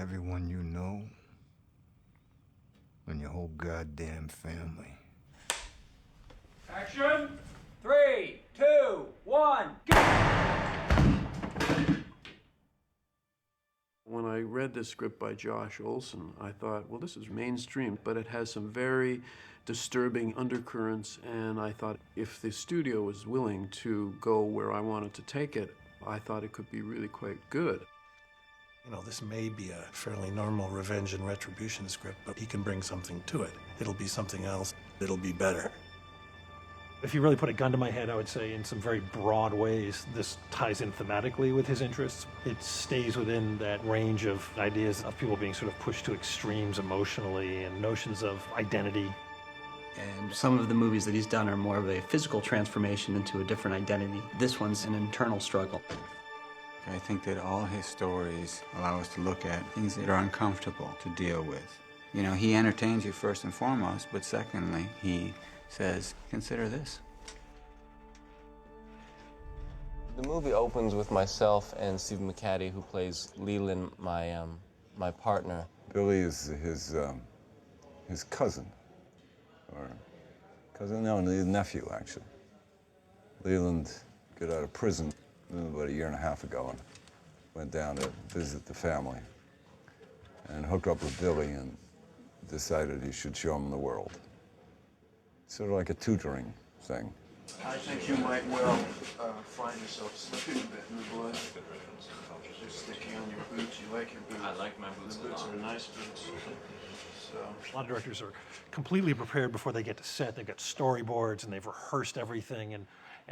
everyone you know and your whole goddamn family. Action! 3, 2, 1, go! When I read this script by Josh Olson, I thought, well, this is mainstream, but it has some very disturbing undercurrents, and I thought if the studio was willing to go where I wanted to take it, I thought it could be really quite good. You know, this may be a fairly normal revenge and retribution script, but he can bring something to it. It'll be something else. It'll be better. If you really put a gun to my head, I would say in some very broad ways, this ties in thematically with his interests. It stays within that range of ideas of people being sort of pushed to extremes emotionally and notions of identity. And some of the movies that he's done are more of a physical transformation into a different identity. This one's an internal struggle. I think that all his stories allow us to look at things that are uncomfortable to deal with. You know, he entertains you first and foremost, but secondly, he says, consider this. The movie opens with myself and Steve McCaddy, who plays Leland, my partner. Billy is his cousin, no, his nephew, actually. Leland got out of prison about a year and a half ago and went down to visit the family and hooked up with Billy and decided he should show him the world. Sort of like a tutoring thing. I think you might well find yourself slipping a bit in the blood. You're sticking on your boots. You like your boots. I like my boots. The boots are nice boots. So. A lot of directors are completely prepared before they get to set. They've got storyboards and they've rehearsed everything, and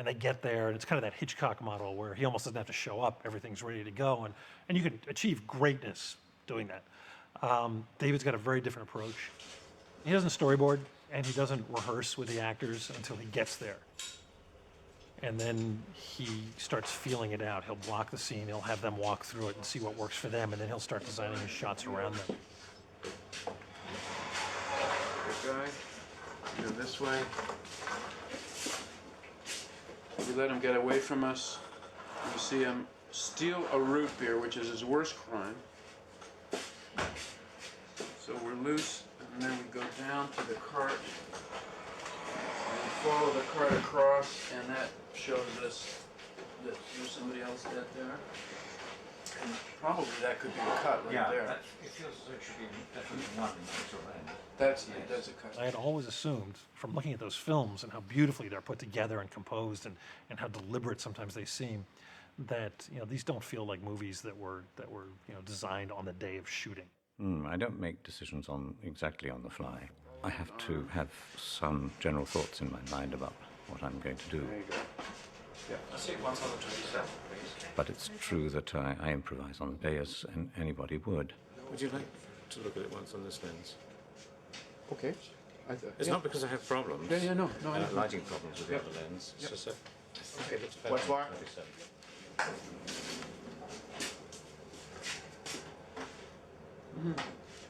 they get there, and it's kind of that Hitchcock model where he almost doesn't have to show up. Everything's ready to go, and you can achieve greatness doing that. David's got a very different approach. He doesn't storyboard, and he doesn't rehearse with the actors until he gets there. And then he starts feeling it out. He'll block the scene, he'll have them walk through it and see what works for them, and then he'll start designing his shots around them. Good guy. Go this way. We let him get away from us. You see him steal a root beer, which is his worst crime. So we're loose, and then we go down to the cart, and follow the cart across, and that shows us that there's somebody else dead there. And probably that could be a cut right there. It feels as though it should be definitely one in That's a cut. I had always assumed, from looking at those films and how beautifully they're put together and composed, and how deliberate sometimes they seem, that these don't feel like movies that were designed on the day of shooting. I don't make decisions exactly on the fly. I have to have some general thoughts in my mind about what I'm going to do. There you go. Yeah. I see once on the 27th, please. But it's true that I improvise on the day as anybody would. Would you like to look at it once on this lens? Okay. It's not because I have problems. No. Lighting problems with the other lens. It's just that I think it looks better. What's why?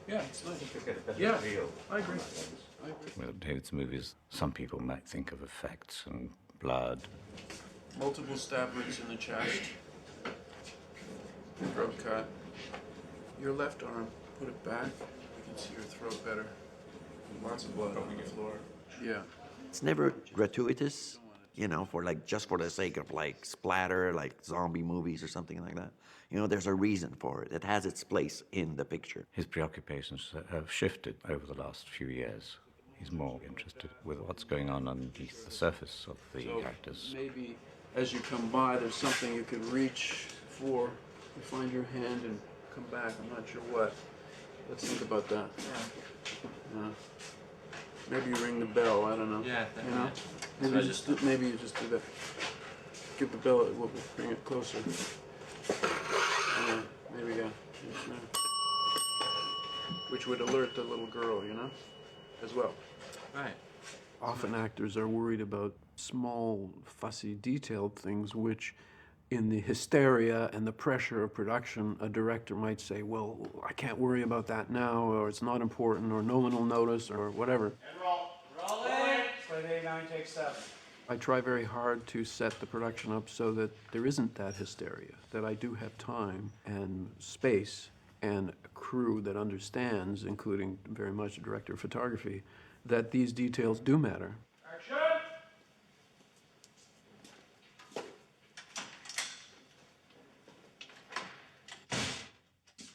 Yeah, it's nice. You get a better feel. I agree. With David's movies, some people might think of effects and blood. Multiple stab wounds in the chest. Throat cut. Your left arm, put it back. You can see your throat better. Lots of blood on the floor. Yeah. It's never gratuitous, just for the sake of splatter, like zombie movies or something like that. There's a reason for it. It has its place in the picture. His preoccupations have shifted over the last few years. He's more interested with what's going on underneath the surface of the characters. Maybe as you come by, there's something you could reach for. You find your hand and come back. I'm not sure what. Let's think about that. Yeah. Maybe you ring the bell. I don't know. Yeah. Maybe you just do that. Give the bell. We'll bring it closer. Maybe which would alert the little girl, as well. Right. Often actors are worried about small, fussy, detailed things, which in the hysteria and the pressure of production, a director might say, well, I can't worry about that now, or it's not important, or no one will notice, or whatever. And roll in. Play 9, take 7. I try very hard to set the production up so that there isn't that hysteria, that I do have time and space and a crew that understands, including very much the director of photography, that these details do matter. Action!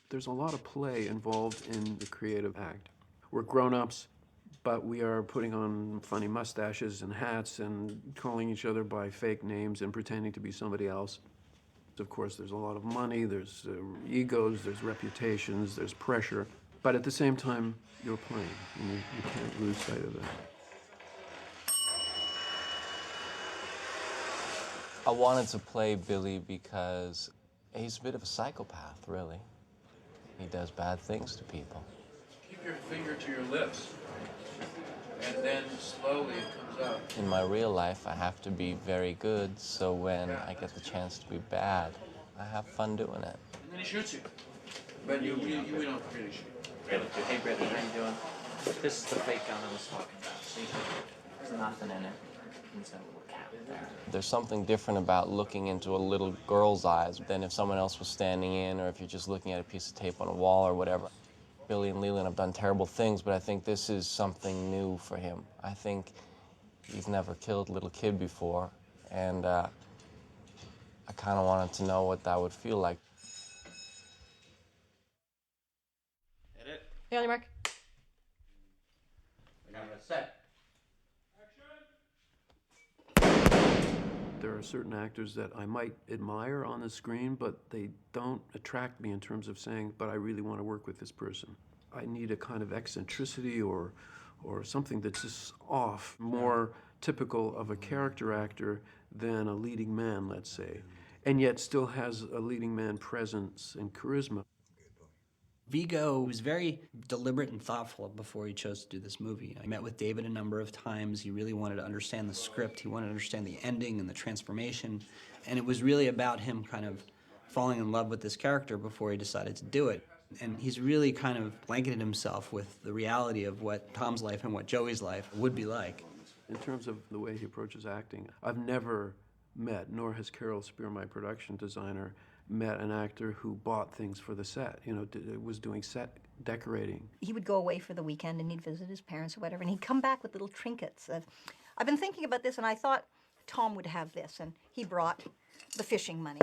There's a lot of play involved in the creative act. We're grown-ups, but we are putting on funny mustaches and hats and calling each other by fake names and pretending to be somebody else. Of course, there's a lot of money, there's egos, there's reputations, there's pressure. But at the same time, you're playing, and you can't lose sight of that. I wanted to play Billy because he's a bit of a psychopath, really. He does bad things to people. Keep your finger to your lips, and then slowly it comes out. In my real life, I have to be very good, so when I get the chance to be bad, I have fun doing it. And then he shoots you. But you don't really shoot. Really? Hey, brother, how you doing? This is the fake gun I was talking about. See? There's nothing in it. There's a little cap there. There's something different about looking into a little girl's eyes than if someone else was standing in, or if you're just looking at a piece of tape on a wall or whatever. Billy and Leland have done terrible things, but I think this is something new for him. I think he's never killed a little kid before, and I kind of wanted to know what that would feel like. Hit it. Hey, on your mark. We're now gonna set. There are certain actors that I might admire on the screen, but they don't attract me in terms of saying, but I really want to work with this person. I need a kind of eccentricity or something that's just off, more typical of a character actor than a leading man, let's say, and yet still has a leading man presence and charisma. Viggo was very deliberate and thoughtful before he chose to do this movie. I met with David a number of times. He really wanted to understand the script. He wanted to understand the ending and the transformation. And it was really about him kind of falling in love with this character before he decided to do it. And he's really kind of blanketed himself with the reality of what Tom's life and what Joey's life would be like. In terms of the way he approaches acting, I've never met, nor has Carol Spear, my production designer, met an actor who bought things for the set, was doing set decorating. He would go away for the weekend and he'd visit his parents or whatever, and he'd come back with little trinkets. I've been thinking about this, and I thought Tom would have this, and he brought the fishing money.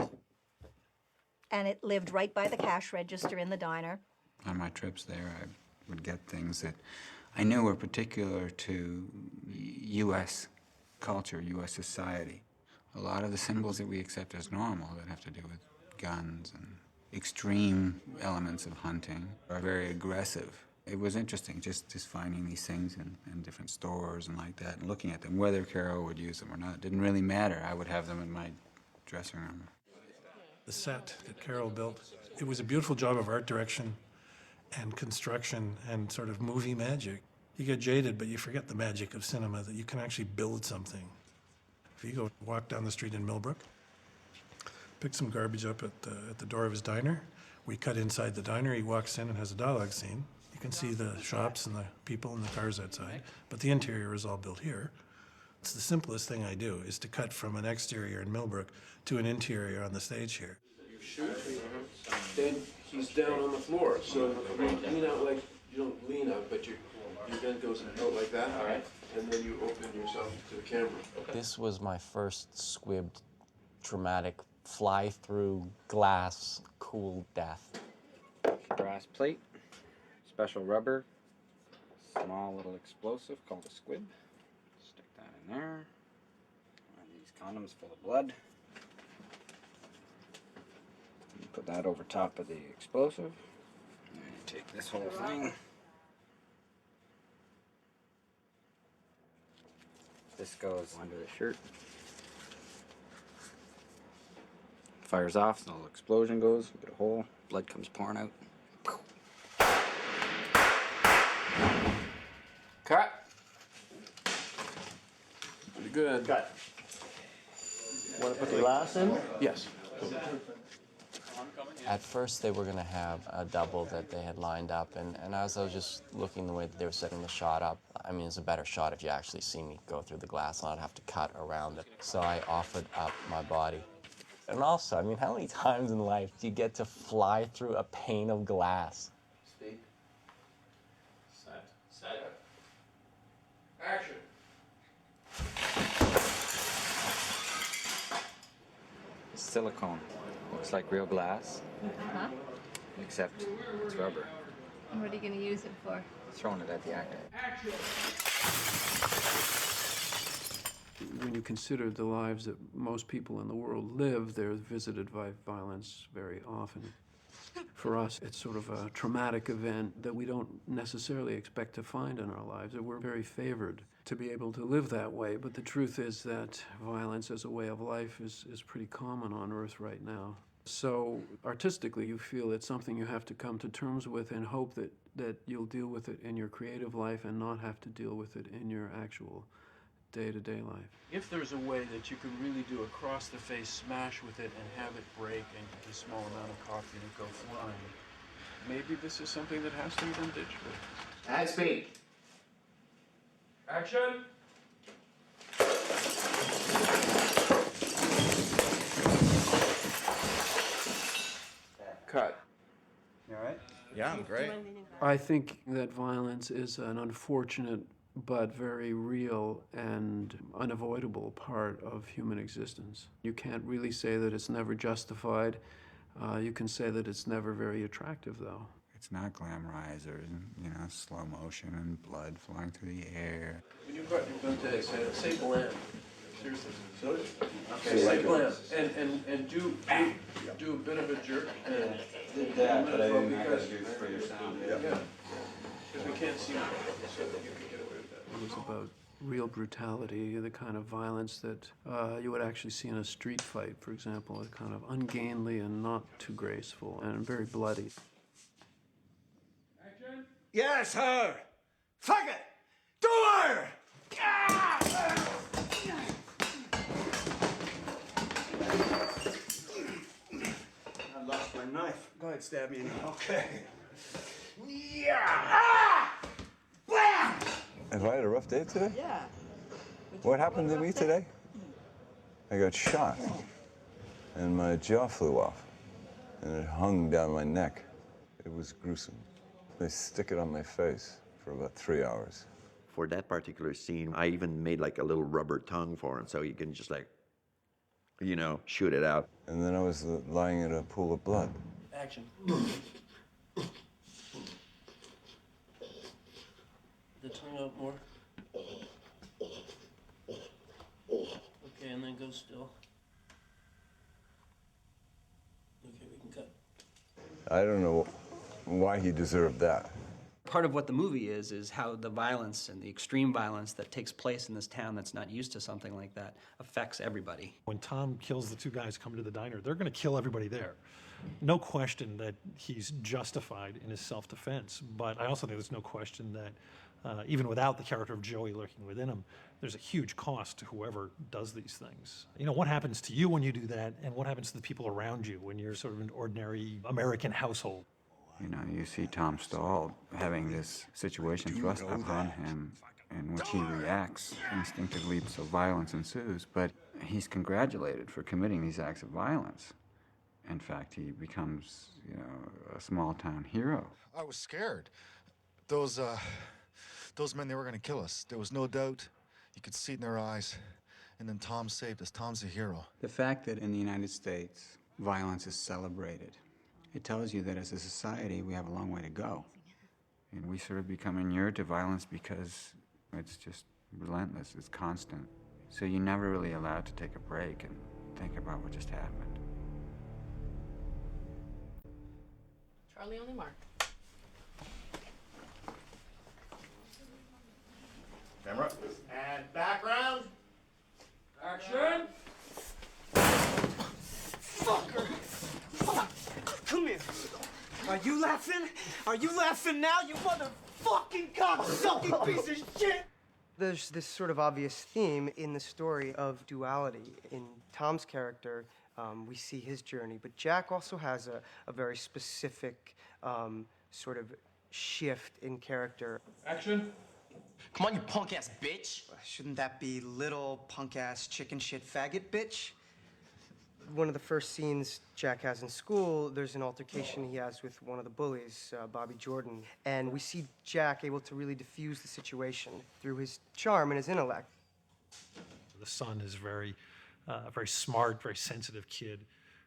And it lived right by the cash register in the diner. On my trips there, I would get things that I knew were particular to U.S. culture, U.S. society. A lot of the symbols that we accept as normal that have to do with guns and extreme elements of hunting are very aggressive. It was interesting just finding these things in different stores and like that and looking at them. Whether Carol would use them or not, it didn't really matter. I would have them in my dressing room. The set that Carol built, it was a beautiful job of art direction and construction and sort of movie magic. You get jaded, but you forget the magic of cinema, that you can actually build something. Viggo walked down the street in Millbrook, picked some garbage up at the door of his diner. We cut inside the diner. He walks in and has a dialogue scene. You can see the shops and the people and the cars outside, but the interior is all built here. It's the simplest thing I do, is to cut from an exterior in Millbrook to an interior on the stage here. You shoot, then he's down on the floor, so you lean out like, you don't lean out, but you then goes out like that, all right, and then you open yourself to the camera. This was my first squibbed, dramatic, fly-through glass, cool death. Brass plate, special rubber, small little explosive called a squib. Stick that in there. And these condoms full of blood. You put that over top of the explosive. And you take this whole thing. This goes under the shirt. Fires off, the little explosion goes, you get a hole, blood comes pouring out. Cut. Pretty good. Cut. Want to put the glass in? Yes. At first, they were going to have a double that they had lined up, and as I was just looking the way that they were setting the shot up, I mean, it's a better shot if you actually see me go through the glass, and I'd have to cut around it. So I offered up my body. And also, I mean, how many times in life do you get to fly through a pane of glass? Speak. Set. Set. Action. Silicone. Looks like real glass, Huh? except it's rubber. And what are you going to use it for? Throwing it at the actor. When you consider the lives that most people in the world live, they're visited by violence very often. For us, it's sort of a traumatic event that we don't necessarily expect to find in our lives, and we're very favored to be able to live that way. But the truth is that violence as a way of life is pretty common on Earth right now. So artistically, you feel it's something you have to come to terms with and hope that you'll deal with it in your creative life and not have to deal with it in your actual day-to-day life. If there's a way that you can really do a cross-the-face smash with it and have it break and get a small amount of coffee and it go flying, maybe this is something that has to be done digitally. And speak. Action! Cut. You all right? Yeah, I'm great. I think that violence is an unfortunate but very real and unavoidable part of human existence. You can't really say that it's never justified. You can say that it's never very attractive, though. It's not glamorized or, slow motion and blood flying through the air. When you got your gun to his head, say blam. Seriously. Okay, Say blam. And do a bit of a jerk. And Did that, but I didn't have to do it for your sound. Yeah. Because we can't see it, so that you can get away with that. It was about real brutality, the kind of violence that you would actually see in a street fight, for example, a kind of ungainly and not too graceful and very bloody. Action! Yes, her! Fuck it! Do her! I lost my knife. Go ahead, stab me. Okay. Yeah! Ah! Blam! Have I had a rough day today? Yeah. What happened to me today? I got shot, and my jaw flew off, and it hung down my neck. It was gruesome. They stick it on my face for about 3 hours. For that particular scene, I even made like a little rubber tongue for him so he can just like, shoot it out. And then I was lying in a pool of blood. Action. The tongue out more. Okay, and then go still. Okay, we can cut. I don't know why he deserved that. Part of what the movie is how the violence and the extreme violence that takes place in this town that's not used to something like that affects everybody. When Tom kills the two guys coming to the diner, they're going to kill everybody there. No question that he's justified in his self-defense, but I also think there's no question that even without the character of Joey lurking within him, there's a huge cost to whoever does these things. What happens to you when you do that, and what happens to the people around you when you're sort of an ordinary American household? You see Tom Stahl having this situation thrust upon him in which he reacts instinctively, so violence ensues, but he's congratulated for committing these acts of violence. In fact, he becomes, a small-town hero. I was scared. Those men, they were going to kill us. There was no doubt. You could see it in their eyes. And then Tom saved us. Tom's a hero. The fact that in the United States, violence is celebrated, it tells you that as a society, we have a long way to go. And we sort of become inured to violence because it's just relentless, it's constant. So you're never really allowed to take a break and think about what just happened. Charlie only Mark. Camera. And background. Action! Fucker! Fuck! Come here. Are you laughing? Are you laughing now, you motherfucking cocksucking piece of shit? There's this sort of obvious theme in the story of duality. In Tom's character, we see his journey, but Jack also has a very specific sort of shift in character. Action! Come on, you punk-ass bitch. Shouldn't that be little punk-ass chicken shit faggot bitch? One of the first scenes Jack has in school, there's an altercation he has with one of the bullies, Bobby Jordan. And we see Jack able to really diffuse the situation through his charm and his intellect. The son is very smart, very sensitive kid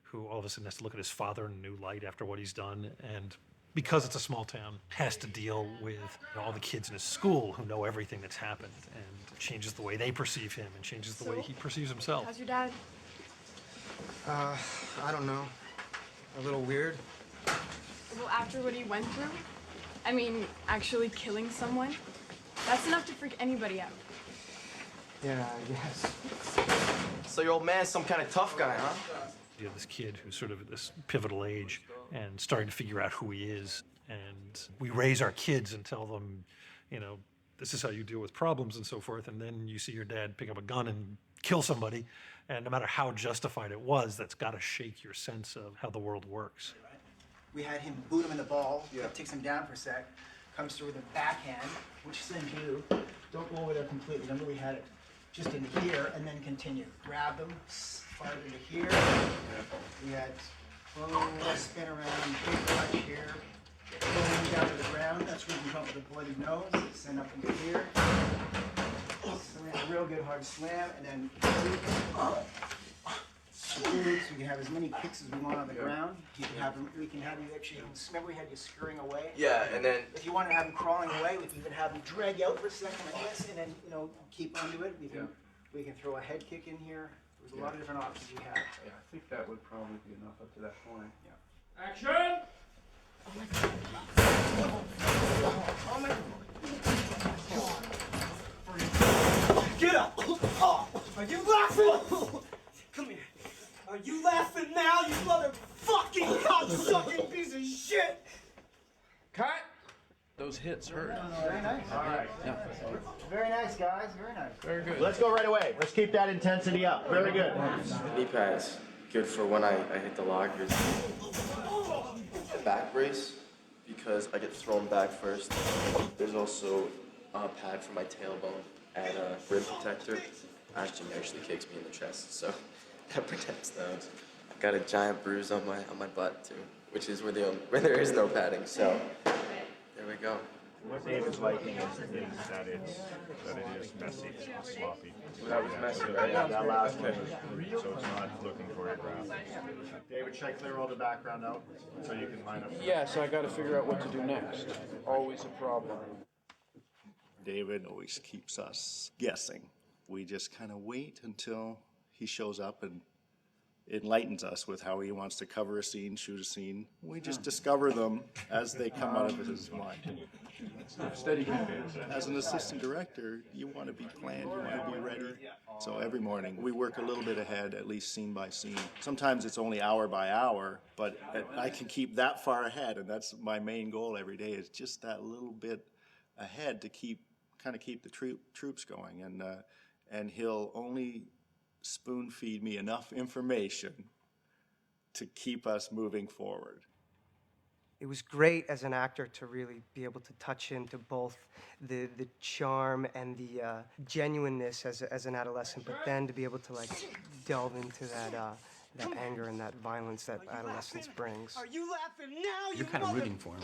who all of a sudden has to look at his father in a new light after what he's done. And because it's a small town, has to deal with all the kids in his school who know everything that's happened, and it changes the way they perceive him and changes the way he perceives himself. How's your dad? I don't know. A little weird. Well, after what he went through, I mean, actually killing someone, that's enough to freak anybody out. Yeah, I guess. So your old man's some kind of tough guy, huh? You have this kid who's sort of at this pivotal age and starting to figure out who he is. And we raise our kids and tell them, you know, this is how you deal with problems and so forth. And then you see your dad pick up a gun and kill somebody. And no matter how justified it was, that's got to shake your sense of how the world works. We had him boot him in the ball, takes him down for a sec, comes through with a backhand, which is then do. Don't go over there completely. Remember, we had it just in here and then continue. Grab them, fire into here. We had boom, spin around, big touch here. Boom, down to the ground. That's where you can come up with a bloody nose. Send up into here. Slam, a real good hard slam, and then so we can have as many kicks as we want on the ground. You can have them, we can have you actually, remember we had you scurrying away? Yeah, and then... If you want to have them crawling away, we can even have them drag out for a second like this, and then, you know, keep onto it. We can throw a head kick in here. There's a lot of different options we have. Yeah, I think that would probably be enough up to that point. Yeah. Action! Oh my... Get up! Oh, are you laughing? Come here. Are you laughing now, you motherfucking cocksucking piece of shit? Cut! Those hits hurt. Very nice. All right. Yeah. Very nice, guys. Very nice. Very good. Let's go right away. Let's keep that intensity up. Very good. Knee pads, good for when I hit the lockers. A back brace, because I get thrown back first. There's also a pad for my tailbone and a rib protector. Ashton actually kicks me in the chest, so that protects those. I got a giant bruise on my butt too, which is where there is no padding. So there we go. What David's liking is that it is messy, sloppy. That was messy, right? Yeah, that last one was, so it's not looking choreographed. David, should I clear all the background out so you can line up? Yeah, so I got to figure out what to do next. Always a problem. David always keeps us guessing. We just kind of wait until he shows up and enlightens us with how he wants to cover a scene, shoot a scene. We just discover them as they come out of his mind. Steady hand. As an assistant director, you want to be planned, you want to be ready. So every morning, we work a little bit ahead, at least scene by scene. Sometimes it's only hour by hour, but I can keep that far ahead, and that's my main goal every day, is just that little bit ahead to kind of keep the troops going. And he'll only spoon feed me enough information to keep us moving forward. It was great as an actor to really be able to touch into both the charm and the genuineness as an adolescent, but then to be able to like delve into that anger and that violence that adolescence brings. Are you laughing now? You're kind of rooting for him.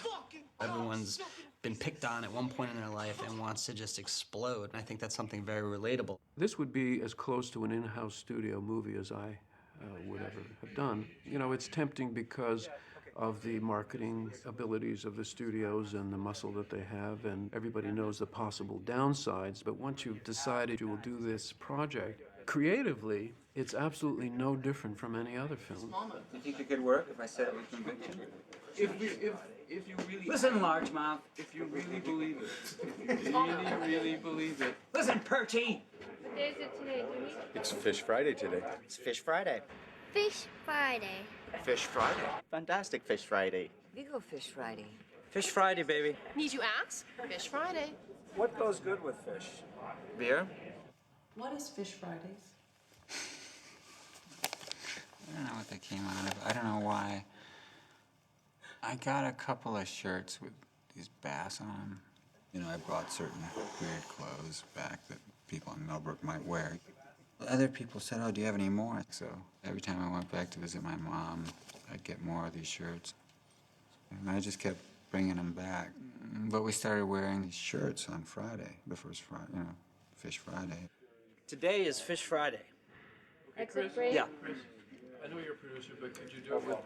Everyone's been picked on at one point in their life and wants to just explode, and I think that's something very relatable. This would be as close to an in-house studio movie as I would ever have done. You know, it's tempting because of the marketing abilities of the studios and the muscle that they have, and everybody knows the possible downsides. But once you've decided you will do this project, creatively, it's absolutely no different from any other film. Do you think it could work if I said it with conviction? If you really... Listen, largemouth. If you really believe it. If you really believe it. Listen, Perchy. What day is it today, Jimmy? It's Fish Friday today. It's Fish Friday. Fish Friday. Fish Friday. Fantastic Fish Friday. Viggo Fish Friday. Fish Friday, baby. Need you ask? Fish Friday. What goes good with fish? Beer? What is Fish Fridays? I don't know what they came out of. I don't know why. I got a couple of shirts with these bass on them. You know, I brought certain weird clothes back that people in Millbrook might wear. Other people said, oh, do you have any more? So every time I went back to visit my mom, I'd get more of these shirts. And I just kept bringing them back. But we started wearing these shirts on Friday, the first Friday, you know, Fish Friday. Today is Fish Friday. Okay, Chris? Yeah. Chris, I know you're a producer, but could you do it with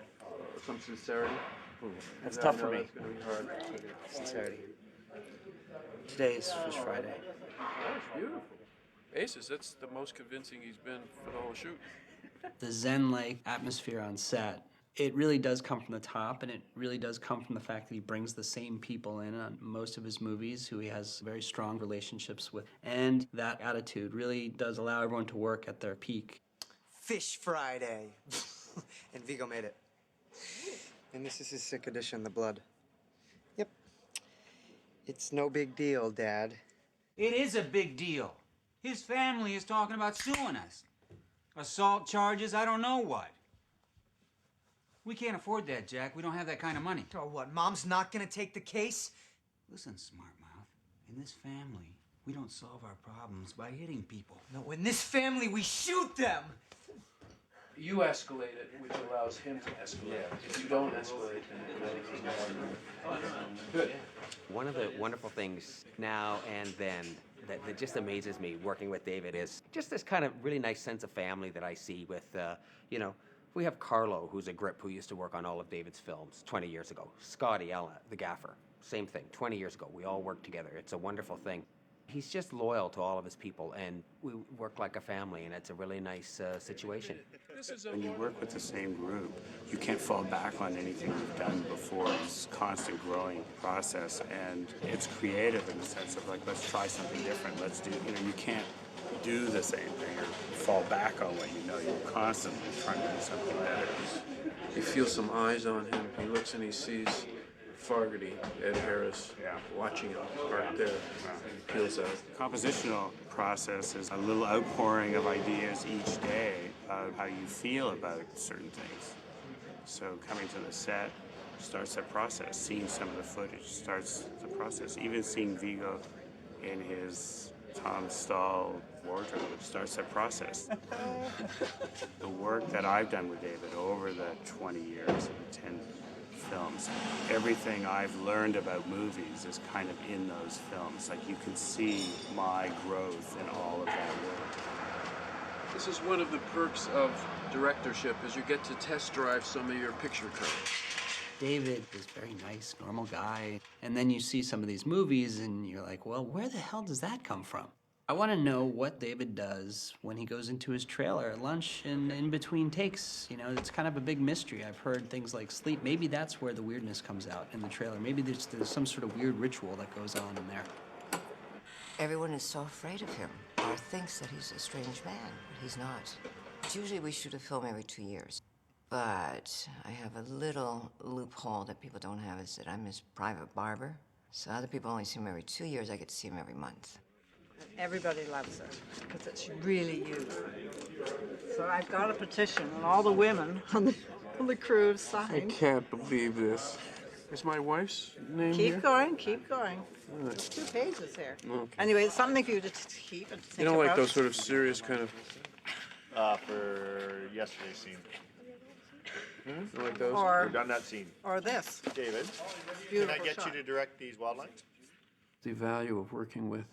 some sincerity? That's I tough know for me. That's going to be hard. Sincerity. Today is Fish Friday. That's beautiful. Aces, that's the most convincing he's been for the whole shoot. The Zen-like atmosphere on set, it really does come from the top, and it really does come from the fact that he brings the same people in on most of his movies who he has very strong relationships with. And that attitude really does allow everyone to work at their peak. Fish Friday. And Viggo made it. And this is his sick edition, The Blood. Yep. It's no big deal, Dad. It is a big deal. His family is talking about suing us. Assault charges, I don't know what. We can't afford that, Jack. We don't have that kind of money. Or what, Mom's not gonna take the case? Listen, smart mouth. In this family, we don't solve our problems by hitting people. No, in this family, we shoot them! You escalate it, which allows him to escalate. If you don't escalate, then good. One of the wonderful things now and then that just amazes me working with David is just this kind of really nice sense of family that I see with, you know, we have Carlo, who's a grip, who used to work on all of David's films 20 years ago. Scotty, Ella, the gaffer, same thing, 20 years ago. We all worked together. It's a wonderful thing. He's just loyal to all of his people, and we work like a family, and it's a really nice situation. When you work with the same group, you can't fall back on anything you've done before. It's a constant growing process, and it's creative in the sense of like, let's try something different. Let's do, you know, you can't do the same thing or fall back on what you know. You're constantly trying to do something better. You feel some eyes on him. He looks and he sees Fogarty, Ed Harris, watching him right there. He feels that. The compositional process is a little outpouring of ideas each day of how you feel about certain things. So coming to the set starts that process. Seeing some of the footage starts the process. Even seeing Viggo in his Tom Stahl wardrobe starts that process. The work that I've done with David over the 20 years and 10 films, everything I've learned about movies is kind of in those films. Like you can see my growth in all of that work. This is one of the perks of directorship, is you get to test drive some of your picture codes. David is a very nice, normal guy. And then you see some of these movies and you're like, well, where the hell does that come from? I want to know what David does when he goes into his trailer at lunch and in between takes. You know, it's kind of a big mystery. I've heard things like sleep. Maybe that's where the weirdness comes out in the trailer. Maybe there's some sort of weird ritual that goes on in there. Everyone is so afraid of him or thinks that he's a strange man, but he's not. Usually we shoot a film every 2 years. But I have a little loophole that people don't have, is that I'm his private barber. So other people only see him every 2 years. I get to see him every month. Everybody loves it because it's really you. So I've got a petition, and all the women on the crew have I signed. can't believe this. Is my wife's name here? Keep going, keep going. All right. 2 pages here. Okay. Anyway, it's something for you to keep and think You don't like about. those sort of serious kind of... For yesterday's scene. You like those? Or- We've done that scene. Or this. David, can I Beautiful get shot. you to direct these wildlines? The value of working with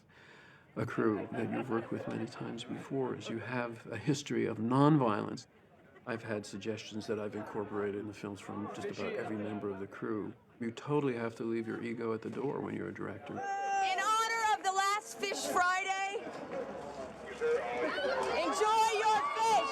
a crew that you've worked with many times before is you have a history of nonviolence. I've had suggestions that I've incorporated in the films from just about every member of the crew. You totally have to leave your ego at the door when you're a director. In honor of the last Fish Friday, enjoy your fish!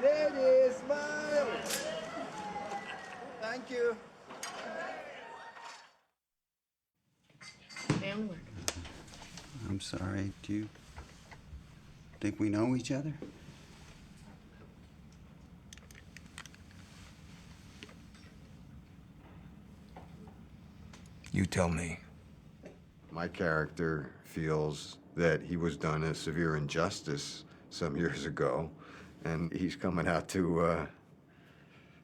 Ladies, smile! Thank you. Family work. I'm sorry. Do you think we know each other? You tell me. My character feels that he was done a severe injustice some years ago, and he's coming out to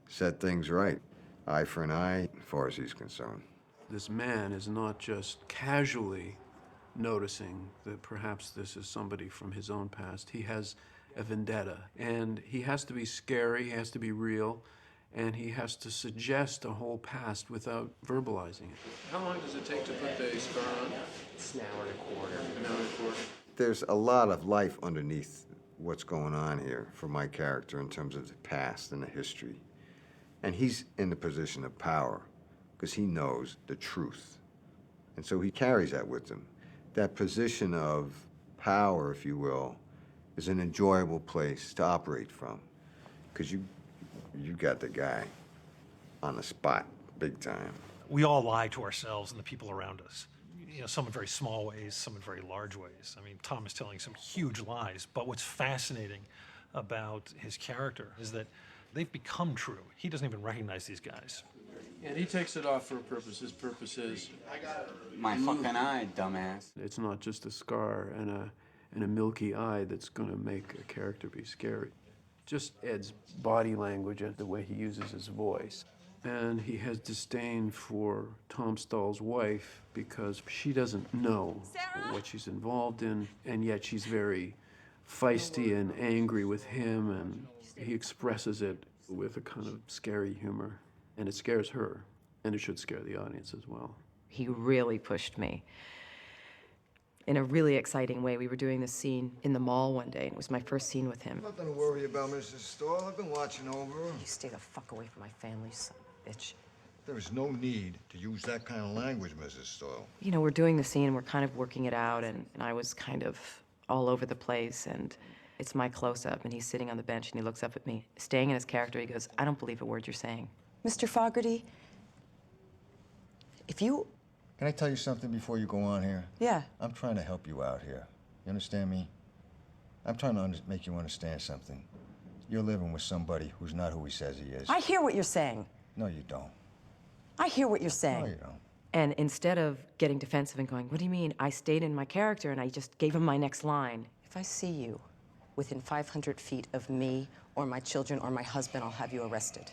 set things right. Eye for an eye, as far as he's concerned. This man is not just casually noticing that perhaps this is somebody from his own past. He has a vendetta, and he has to be scary, he has to be real, and he has to suggest a whole past without verbalizing it. How long does it take to put the scar on? It's an hour and a quarter. An hour and a quarter. There's a lot of life underneath what's going on here for my character in terms of the past and the history. And he's in the position of power because he knows the truth. And so he carries that with him. That position of power, if you will, is an enjoyable place to operate from because you got the guy on the spot, big time. We all lie to ourselves and the people around us. You know, some in very small ways, some in very large ways. I mean, Tom is telling some huge lies, but what's fascinating about his character is that they've become true. He doesn't even recognize these guys. And he takes it off for a purpose. His purpose is... My fucking eye, dumbass. It's not just a scar and a milky eye that's going to make a character be scary. Just Ed's body language and the way he uses his voice. And he has disdain for Tom Stahl's wife because she doesn't know what she's involved in, and yet she's very feisty and angry with him, and he expresses it with a kind of scary humor. And it scares her, and it should scare the audience as well. He really pushed me in a really exciting way. We were doing this scene in the mall one day, and it was my first scene with him. Nothing to worry about, Mrs. Stoll. I've been watching over her. You stay the fuck away from my family, son of a bitch. There is no need to use that kind of language, Mrs. Stoll. You know, we're doing the scene, and we're kind of working it out, and I was kind of all over the place, and it's my close-up, and he's sitting on the bench, and he looks up at me, staying in his character. He goes, "I don't believe a word you're saying." Mr. Fogarty, if you... Can I tell you something before you go on here? Yeah. I'm trying to help you out here. You understand me? I'm trying to make you understand something. You're living with somebody who's not who he says he is. I hear what you're saying. No, you don't. I hear what you're saying. No, you don't. And instead of getting defensive and going, "What do you mean?" I stayed in my character, and I just gave him my next line. If I see you within 500 feet of me or my children or my husband, I'll have you arrested.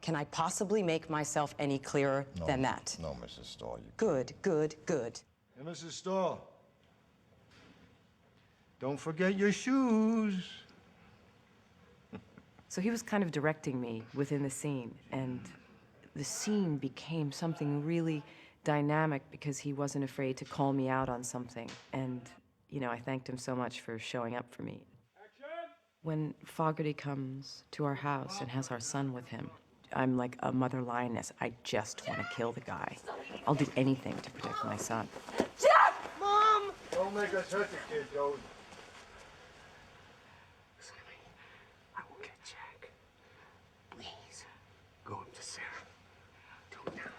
Can I possibly make myself any clearer than that? No, Mrs. Stoll. Good, good, good. Hey, Mrs. Stoll. Don't forget your shoes. So he was kind of directing me within the scene, and the scene became something really dynamic because he wasn't afraid to call me out on something. And, you know, I thanked him so much for showing up for me. When Fogarty comes to our house and has our son with him, I'm like a mother lioness. I just want to kill the guy. I'll do anything to protect my son. Jack! Mom! Don't make us hurt the kid, Joe. Listen to me. I will get Jack. Please. Go up to Sarah. Do it now.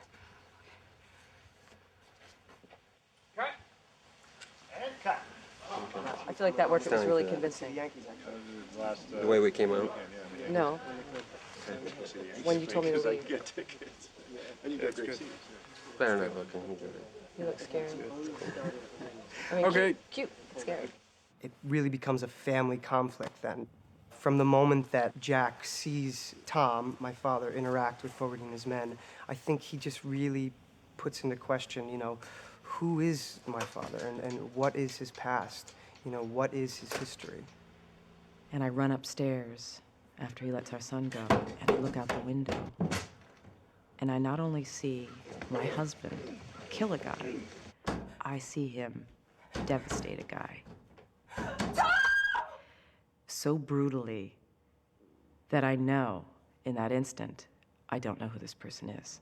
Cut. And cut. I feel like that worked. It was really convincing. The way we came out? No. When you told me to leave. Get tickets. And you got great seats. Better not looking. You look scary. I mean, Okay. Cute. Scary. It really becomes a family conflict then. From the moment that Jack sees Tom, my father, interact with Fogarty and his men, I think he just really puts into question, you know, who is my father and what is his past? You know, what is his history? And I run upstairs after he lets our son go, and I look out the window. And I not only see my husband kill a guy, I see him devastate a guy. So brutally that I know in that instant, I don't know who this person is.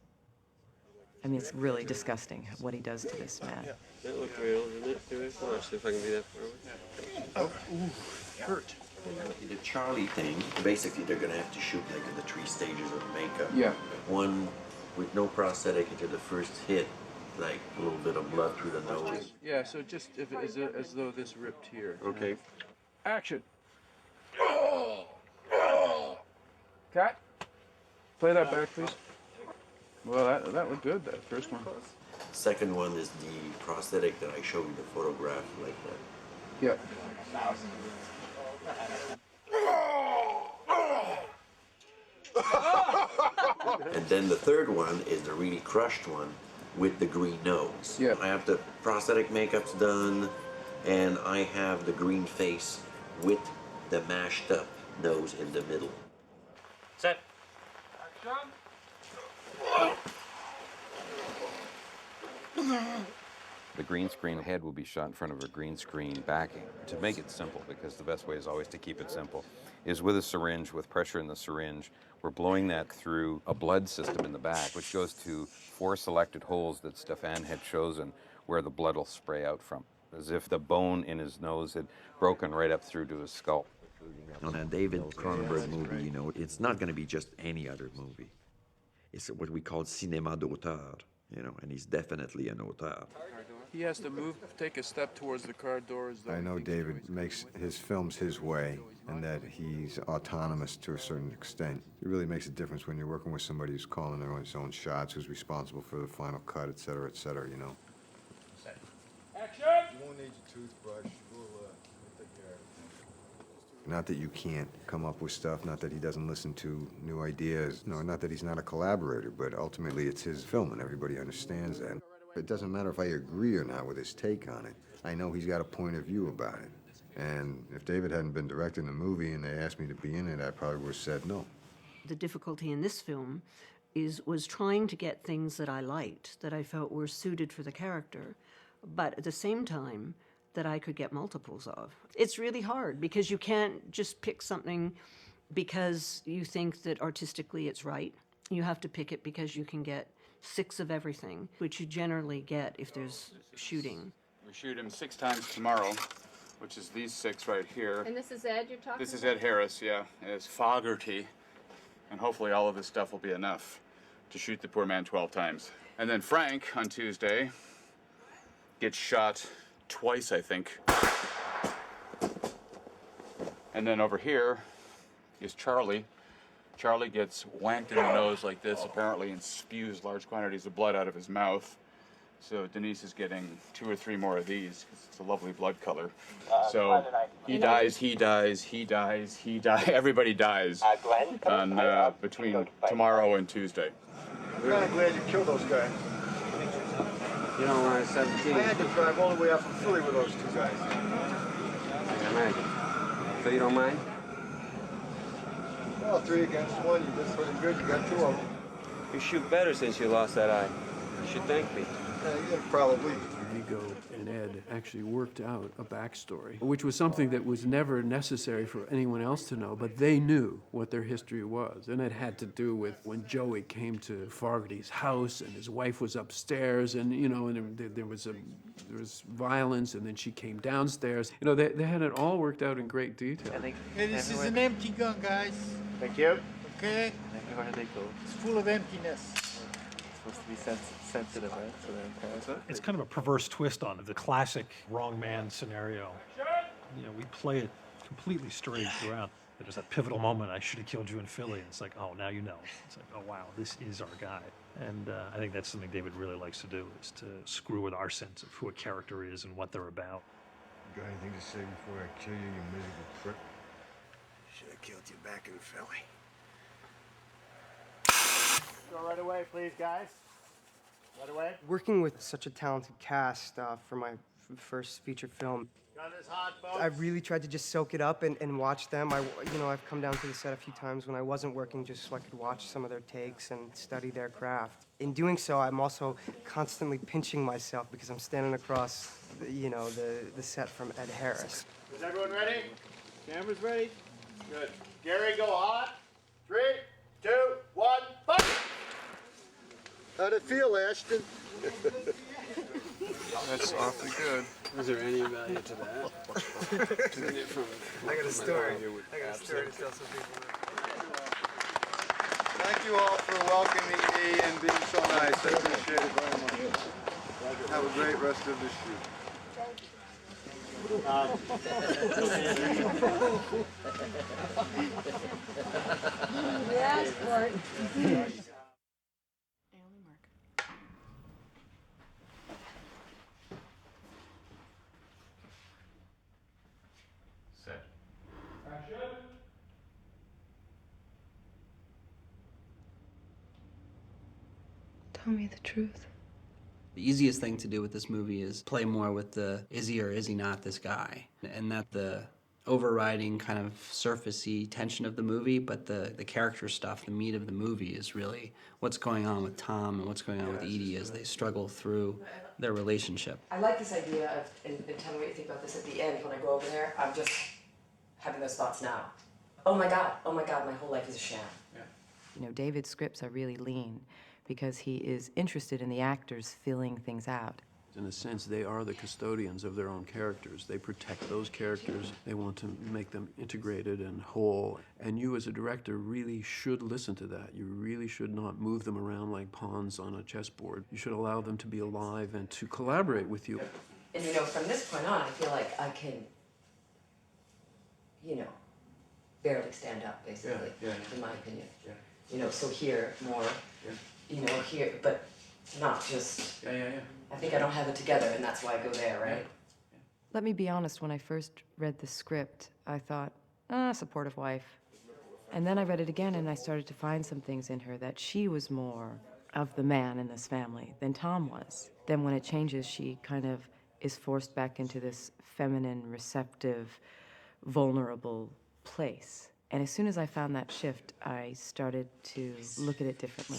I mean, it's really disgusting what he does to this man. That looked real, didn't it? Here, watch if I can be that far away. Oh, ooh, hurt. The Charlie thing, basically they're gonna have to shoot like the 3 stages of makeup. Yeah. One with no prosthetic into the first hit, like a little bit of blood through the nose. Yeah, so just if it is as though this ripped here. Okay. Action. Cut. Play that back, please. Well, that looked good, that first one. Second one is the prosthetic that I showed you the photograph like that. Yeah. And then the third one is the really crushed one with the green nose. Yeah. I have the prosthetic makeups done, and I have the green face with the mashed up nose in the middle. Set. The green screen head will be shot in front of a green screen backing. To make it simple, because the best way is always to keep it simple, is with a syringe, with pressure in the syringe, we're blowing that through a blood system in the back, which goes to 4 selected holes that Stefan had chosen where the blood will spray out from, as if the bone in his nose had broken right up through to his skull. On a David Cronenberg movie, you know, it's not going to be just any other movie. It's what we call cinéma d'auteur, you know, and he's definitely an auteur. He has to move, take a step towards the car doors. I know David makes his films his way and that he's autonomous to a certain extent. It really makes a difference when you're working with somebody who's calling their own shots, who's responsible for the final cut, et cetera, you know. Action! You won't need your toothbrush. We'll take care of it. Not that you can't come up with stuff, not that he doesn't listen to new ideas, no, not that he's not a collaborator, but ultimately it's his film and everybody understands that. It doesn't matter if I agree or not with his take on it. I know he's got a point of view about it. And if David hadn't been directing the movie and they asked me to be in it, I probably would have said no. The difficulty in this film was trying to get things that I liked, that I felt were suited for the character, but at the same time, that I could get multiples of. It's really hard because you can't just pick something because you think that artistically it's right. You have to pick it because you can get 6 of everything, which you generally get if there's shooting. We shoot him 6 times tomorrow, which is these 6 right here. And this is Ed you're talking This is about? Ed Harris, yeah. It's Fogarty. And hopefully all of this stuff will be enough to shoot the poor man 12 times. And then Frank, on Tuesday, gets shot twice, I think. And then over here is Charlie. Charlie gets whacked in the nose like this, apparently, and spews large quantities of blood out of his mouth. So Denise is getting 2 or 3 more of these, because it's a lovely blood color. So he dies, he dies, he dies, he dies. Everybody dies on between tomorrow and Tuesday. I'm kind of glad you killed those guys. You don't want a 17. I had to drive all the way up from Philly with those 2 guys. I can imagine. So you don't mind? Well, 3 against 1, you did pretty good. You got 2 of them. You shoot better since you lost that eye. You should thank me. Yeah, probably. Viggo and Ed actually worked out a backstory, which was something that was never necessary for anyone else to know, but they knew what their history was. And it had to do with when Joey came to Fogarty's house and his wife was upstairs and, you know, and there was violence and then she came downstairs. You know, they had it all worked out in great detail. Hey, this is an empty gun, guys. Thank you. Okay? Where do they go? It's full of emptiness. It's supposed to be sensitive, right? So they're It's kind of a perverse twist on it, the classic wrong man scenario. You know, we play it completely straight throughout. There's that pivotal moment, I should have killed you in Philly. And it's like, oh, now you know. It's like, oh, wow, this is our guy. And I think that's something David really likes to do, is to screw with our sense of who a character is and what they're about. You got anything to say before I kill you, you miserable prick? Should have killed you back in Philly. Go right away, please, guys. Right away. Working with such a talented cast for my first feature film, Gun is hot, folks. I really tried to just soak it up and watch them. I've come down to the set a few times when I wasn't working just so I could watch some of their takes and study their craft. In doing so, I'm also constantly pinching myself because I'm standing across, the set from Ed Harris. Is everyone ready? Cameras ready? Good. Gary, go hot. 3, 2, 1, fight! How'd it feel, Ashton? That's awfully good. Is there any value to that? I got a story. I got a story to tell some people. Thank you all for welcoming me and being so nice. I appreciate it very much. Have a great rest of the shoot. Yes, Bart. Tell me the truth. The easiest thing to do with this movie is play more with the is he or is he not this guy, and that the overriding kind of surfacey tension of the movie, but the character stuff, the meat of the movie is really what's going on with Tom and what's going on with Edie as they struggle through their relationship. I like this idea of, and tell me what you think about this at the end when I go over there, I'm just having those thoughts now. Oh my God, my whole life is a sham. Yeah. You know, David's scripts are really lean because he is interested in the actors filling things out. In a sense, they are the custodians of their own characters. They protect those characters. They want to make them integrated and whole. And you as a director really should listen to that. You really should not move them around like pawns on a chessboard. You should allow them to be alive and to collaborate with you. And you know, from this point on, I feel like I can, you know, barely stand up, basically, in my opinion. Yeah. You know, so here, more, you know, here, but not just... I think I don't have it together, and that's why I go there, right? Let me be honest, when I first read the script, I thought, supportive wife. And then I read it again, and I started to find some things in her that she was more of the man in this family than Tom was. Then when it changes, she kind of is forced back into this feminine, receptive, vulnerable place. And as soon as I found that shift, I started to look at it differently.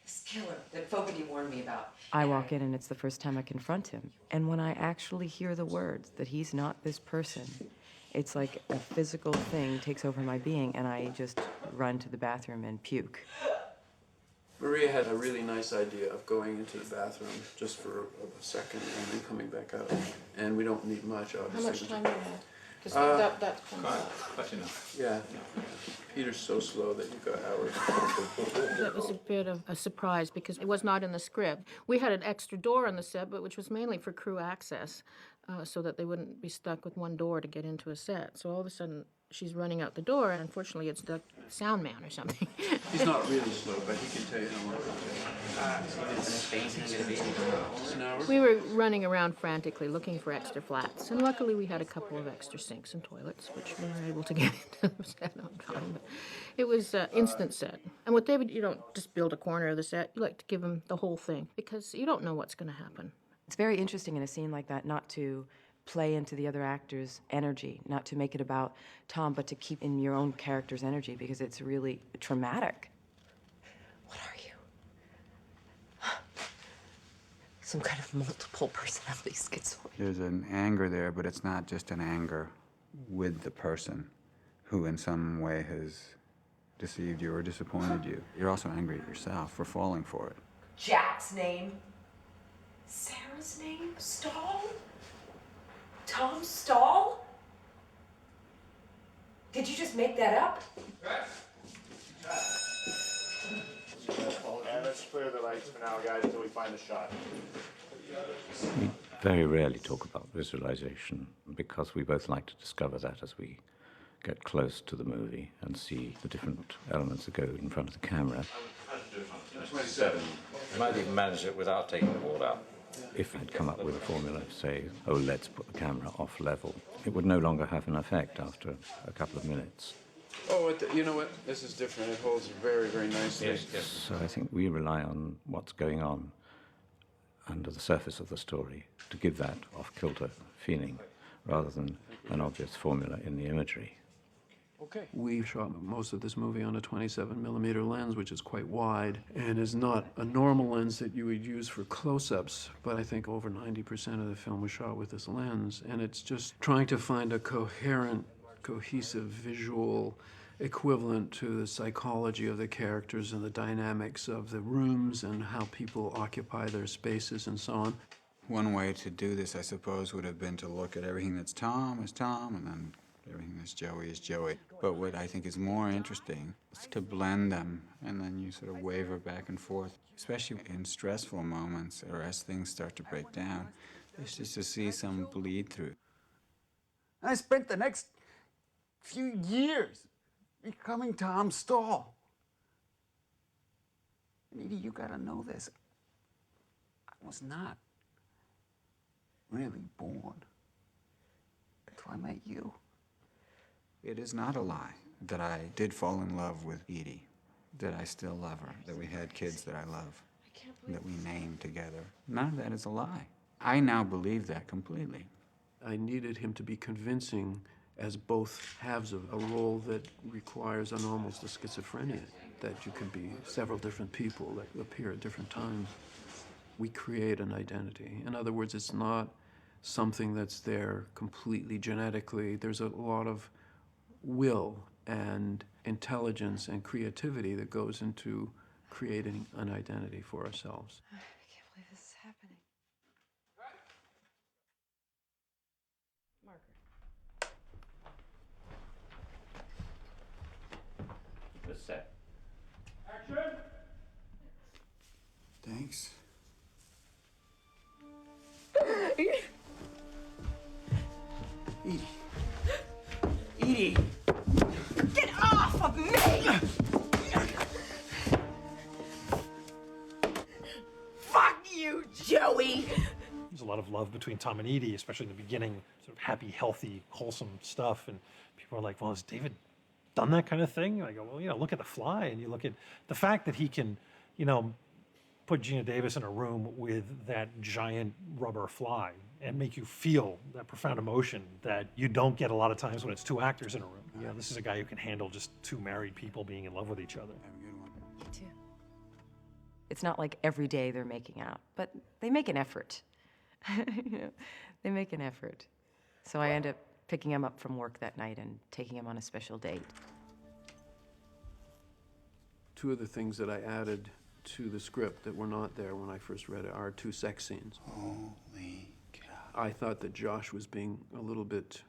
This killer that Fogarty warned me about. I walk in and it's the first time I confront him. And when I actually hear the words that he's not this person, it's like a physical thing takes over my being and I just run to the bathroom and puke. Maria had a really nice idea of going into the bathroom just for a second and then coming back out. And we don't need much, obviously. How much time do you have? Because that comes out. But enough. Yeah. Peter's so slow that you've got hours. That was a bit of a surprise because it was not in the script. We had an extra door on the set, but which was mainly for crew access, so that they wouldn't be stuck with one door to get into a set. So all of a sudden, she's running out the door, and unfortunately, it's the sound man or something. He's not really slow, but he can tell you how long it takes. We were running around frantically looking for extra flats, and luckily we had a couple of extra sinks and toilets, which we were able to get into the set on time. But it was instant set. And with David, you don't just build a corner of the set. You like to give him the whole thing, because you don't know what's going to happen. It's very interesting in a scene like that not to play into the other actor's energy, not to make it about Tom, but to keep in your own character's energy, because it's really traumatic. What are you? Some kind of multiple personality schizoid. There's an anger there, but it's not just an anger with the person who in some way has deceived you or disappointed you. You're also angry at yourself for falling for it. Jack's name? Sarah's name? Stahl? Tom Stahl? Did you just make that up? And let's clear the lights for now, guys, until we find the shot. We very rarely talk about visualization because we both like to discover that as we get close to the movie and see the different elements that go in front of the camera. 27. You might even manage it without taking the board out. If I'd come up with a formula, say, oh, let's put the camera off level, it would no longer have an effect after a couple of minutes. Oh, you know what? This is different. It holds very, very nicely. Yes. So I think we rely on what's going on under the surface of the story to give that off-kilter feeling rather than an obvious formula in the imagery. Okay. We shot most of this movie on a 27mm lens, which is quite wide, and is not a normal lens that you would use for close-ups, but I think over 90% of the film was shot with this lens, and it's just trying to find a coherent, cohesive visual equivalent to the psychology of the characters and the dynamics of the rooms and how people occupy their spaces and so on. One way to do this, I suppose, would have been to look at everything that's Tom as Tom, and then everything that's Joey is Joey. But what I think is more interesting is to blend them, and then you sort of waver back and forth, especially in stressful moments or as things start to break down. It's just to see some bleed through. I spent the next few years becoming Tom Stahl. And Edie, you gotta know this. I was not really born until I met you. It is not a lie that I did fall in love with Edie, that I still love her, that we had kids that I love. I that we name together. None of that is a lie. I now believe that completely. I needed him to be convincing as both halves of a role that requires an almost a schizophrenia, that you can be several different people that appear at different times. We create an identity. In other words, it's not something that's there completely genetically. There's a lot of will and intelligence and creativity that goes into creating an identity for ourselves. I can't believe this is happening. The set. Action! Thanks. Edie. Edie! Get off of me! Fuck you, Joey! There's a lot of love between Tom and Edie, especially in the beginning, sort of happy, healthy, wholesome stuff. And people are like, well, has David done that kind of thing? And I go, well, look at The Fly, and you look at the fact that he can, put Gina Davis in a room with that giant rubber fly and make you feel that profound emotion that you don't get a lot of times when it's two actors in a room. Yeah, this is a guy who can handle just two married people being in love with each other. Me too. It's not like every day they're making out, but they make an effort. They make an effort. So I end up picking him up from work that night and taking him on a special date. Two of the things that I added to the script that were not there when I first read it are two sex scenes. Holy cow. I thought that Josh was being a little bit,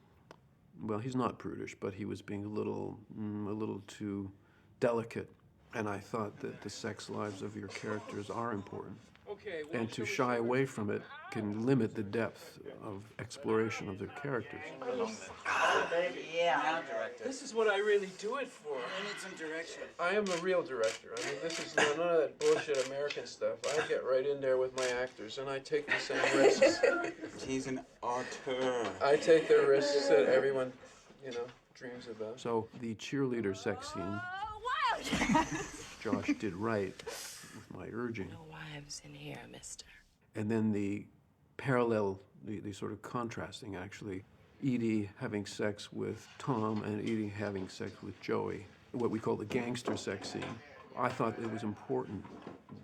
well, he's not prudish, but he was being a little too delicate. And I thought that the sex lives of your characters are important. Okay, And to shy away from it can limit the depth of exploration of their characters. Yeah. This is what I really do it for. I need some direction. I am a real director. I mean, this is none of that bullshit American stuff. I get right in there with my actors, and I take the same risks. He's an auteur. I take the risks that everyone, dreams about. So the cheerleader sex scene, Josh did right with my urging. No wives in here, mister. And then the parallel, the sort of contrasting, actually, Edie having sex with Tom and Edie having sex with Joey, what we call the gangster sex scene. I thought it was important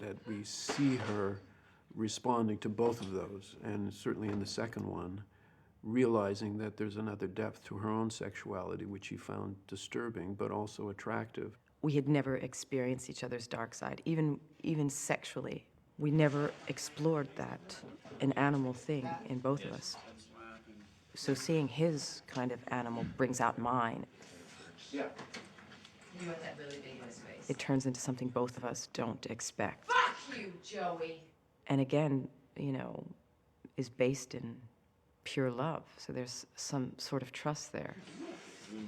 that we see her responding to both of those, and certainly in the second one, realizing that there's another depth to her own sexuality, which she found disturbing, but also attractive. We had never experienced each other's dark side, even sexually. We never explored that, an animal thing in both of us. So seeing his kind of animal brings out mine. Yeah. You want that really big in his face. It turns into something both of us don't expect. Fuck you, Joey! And again, is based in pure love. So there's some sort of trust there.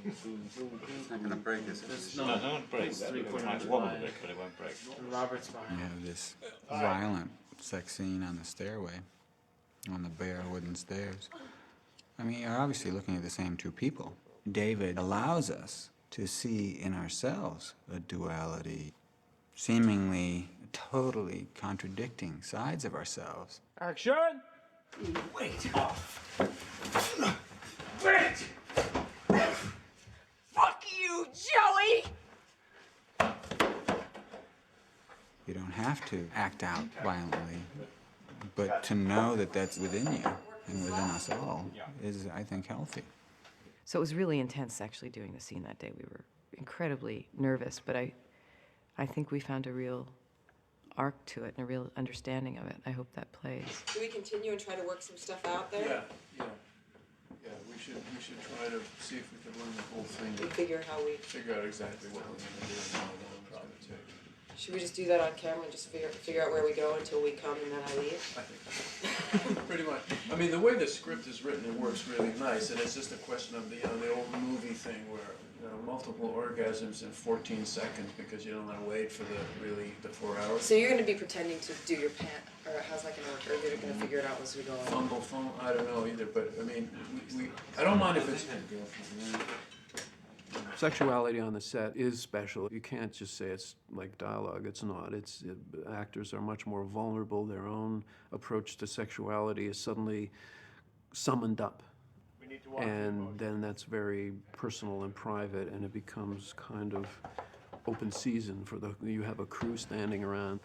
It's not going to break, is it? No, it won't break. It might wobble a bit, but it won't break. Robert's You behind. have this violent sex scene on the stairway, on the bare wooden stairs. I mean, you're obviously looking at the same two people. David allows us to see in ourselves a duality, seemingly totally contradicting sides of ourselves. Action! Wait! Wait! Fuck you, Joey! You don't have to act out violently, but to know that that's within you and within us all is, I think, healthy. So it was really intense actually doing the scene that day. We were incredibly nervous, but I think we found a real arc to it and a real understanding of it. I hope that plays. Do we continue and try to work some stuff out there? Yeah. We should try to see if we can learn the whole thing. And figure out exactly what we're going to do and how long it's going to take. Should we just do that on camera and just figure out where we go until we come and then I leave? I think pretty much. I mean, the way the script is written, it works really nice, and it's just a question of the old movie thing where multiple orgasms in 14 seconds because you don't want to wait for the 4 hours. So you're going to be pretending to do your pant, or how's that going to work? Or you're going to figure it out as we go along? Fumble, I don't know either, but I mean, I don't mind if it's. Sexuality on the set is special. You can't just say it's like dialogue. It's not. Actors are much more vulnerable. Their own approach to sexuality is suddenly summoned up. And then that's very personal and private, and it becomes kind of open season you have a crew standing around.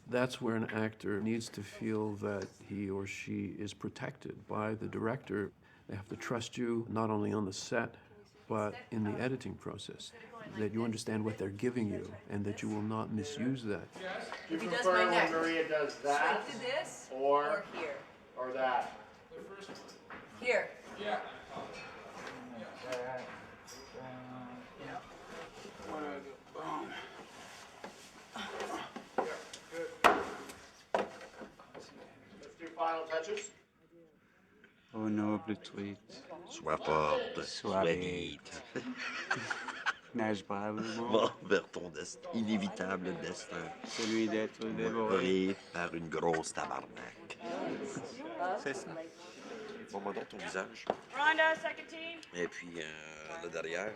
That's where an actor needs to feel that he or she is protected by the director. They have to trust you, not only on the set, but in the editing process, that you understand what they're giving you and that you will not misuse that. Do you prefer when Maria does that? Straight to this or here? Or that? Here. Yeah. Let's do final touches. Au noble tweet. Sois forte, sois vite. Nage bravement. Va vers ton destin, inévitable destin. Celui d'être dévoré. Dévoré par une grosse tabarnak. C'est ça. Montre-moi donc ton visage. Rhonda, second team. Et puis, là derrière.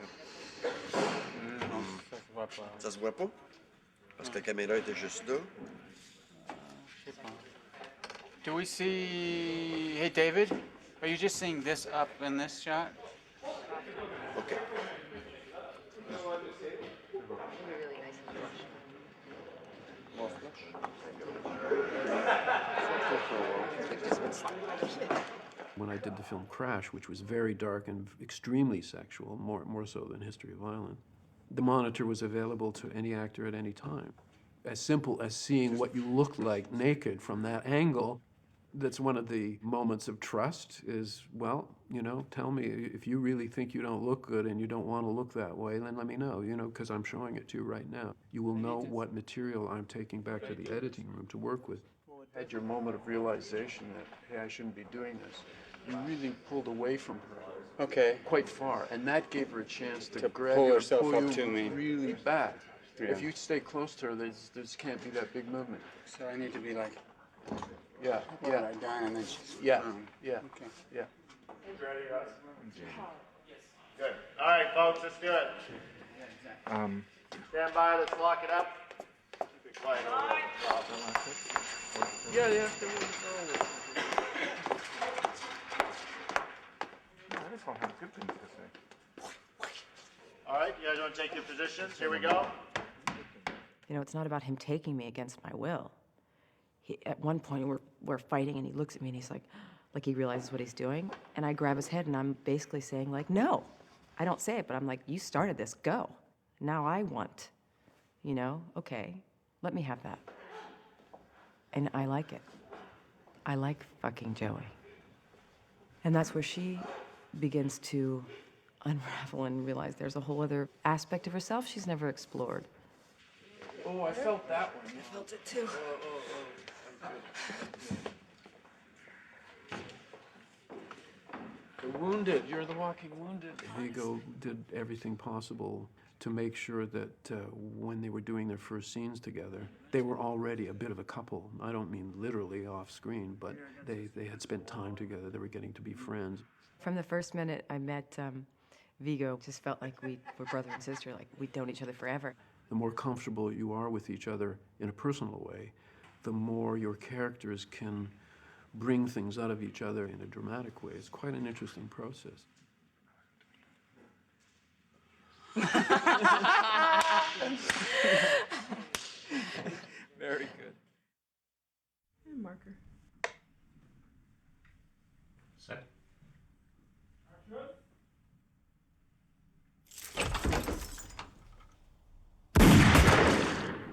Non, ça se voit pas. Ça se voit pas? Parce que la caméra était juste là. Je sais pas. Do we see... Hey, David, are you just seeing this up in this shot? Okay. When I did the film Crash, which was very dark and extremely sexual, more so than History of Violence, the monitor was available to any actor at any time. As simple as seeing what you look like naked from that angle, that's one of the moments of trust is, well, you know, tell me if you really think you don't look good and you don't want to look that way, then let me know, you know, because I'm showing it to you right now. You will know what material I'm taking back to the editing room to work with. Had your moment of realization that, hey, I shouldn't be doing this. You really pulled away from her. Okay. Quite far, and that gave her a chance to grab pull you herself and pull up you to me. really back. Yeah. If you stay close to her, there can't be that big movement. So I need to be like... Yeah, Well, yeah. I down and then she's... Yeah, down. yeah, Okay. yeah. Ready, guys? Good. All right, folks, let's do it. Stand by, let's lock it up. Keep it quiet over there. Yeah. I just don't have good things to say. All right, you guys want to take your positions? Here we go. You know, it's not about him taking me against my will. At one point, we're fighting, and he looks at me, and he's like he realizes what he's doing. And I grab his head, and I'm basically saying, like, no. I don't say it, but I'm like, you started this, go. Now I want, you know, okay, let me have that. And I like it. I like fucking Joey. And that's where she begins to unravel and realize there's a whole other aspect of herself she's never explored. Oh, I felt that one. I felt it too. The wounded. You're the walking wounded. Viggo did everything possible to make sure that when they were doing their first scenes together, they were already a bit of a couple. I don't mean literally off screen, but they had spent time together. They were getting to be friends. From the first minute I met Viggo, just felt like we were brother and sister, like we'd known each other forever. The more comfortable you are with each other in a personal way, the more your characters can bring things out of each other in a dramatic way. It's quite an interesting process. Very good. And marker. Set.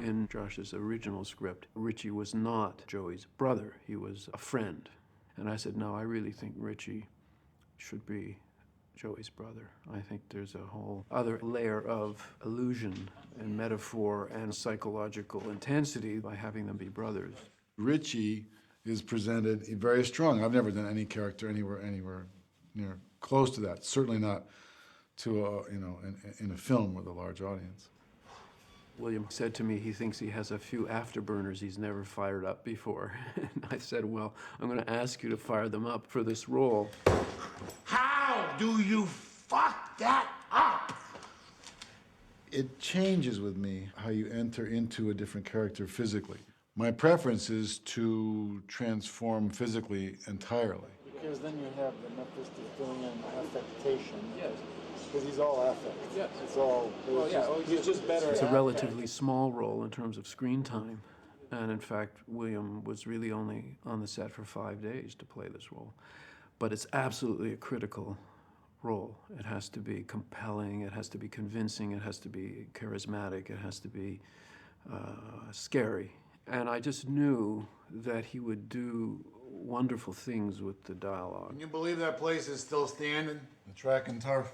In Josh's original script, Richie was not Joey's brother. He was a friend. And I said, no, I really think Richie should be Joey's brother. I think there's a whole other layer of illusion and metaphor and psychological intensity by having them be brothers. Richie is presented very strong. I've never done any character anywhere near close to that. Certainly not to in a film with a large audience. William said to me he thinks he has a few afterburners he's never fired up before. And I said, well, I'm going to ask you to fire them up for this role. How do you fuck that up? It changes with me how you enter into a different character physically. My preference is to transform physically entirely. Because then you have the Memphis doing an affectation. Yes. Because he's all affect. Yes. It's all. He's just better. It's a relatively small role in terms of screen time. And in fact, William was really only on the set for 5 days to play this role. But it's absolutely a critical role. It has to be compelling, it has to be convincing, it has to be charismatic, it has to be scary. And I just knew that he would do wonderful things with the dialogue. Can you believe that place is still standing? The track and turf.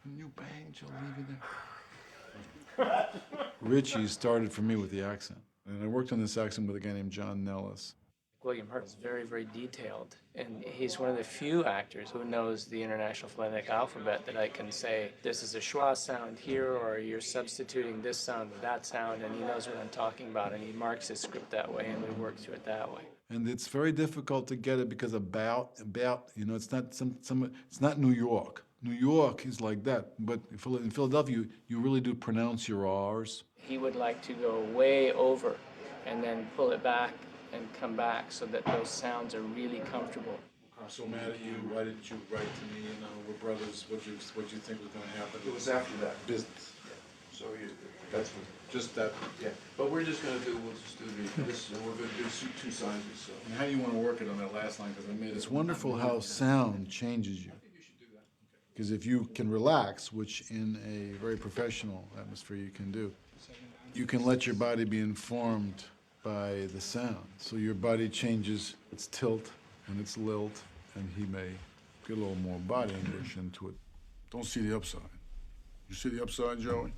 Can you bang Joe Levy there? Richie started for me with the accent. And I worked on this accent with a guy named John Nellis. William Hurt is very, very detailed, and he's one of the few actors who knows the International Phonetic Alphabet that I can say, this is a schwa sound here, or you're substituting this sound with that sound, and he knows what I'm talking about, and he marks his script that way, and we work through it that way. And it's very difficult to get it because about, you know, it's not it's not New York. New York is like that, but in Philadelphia, you really do pronounce your R's. He would like to go way over and then pull it back and come back so that those sounds are really comfortable. I'm so mad at you. Why didn't you write to me? You know, we're brothers. What'd you think was going to happen? It was after that. Business. Yeah. So that's what, just that. Yeah. But we're just going to do, we'll just do this, and we're going to do two sizes. So. And how do you want to work it on that last line? Because I made it. It's wonderful how sound changes you. Because if you can relax, which in a very professional atmosphere you can do, you can let your body be informed by the sound. So your body changes its tilt and its lilt, and he may get a little more body English into it. Don't see the upside. You see the upside, Joey?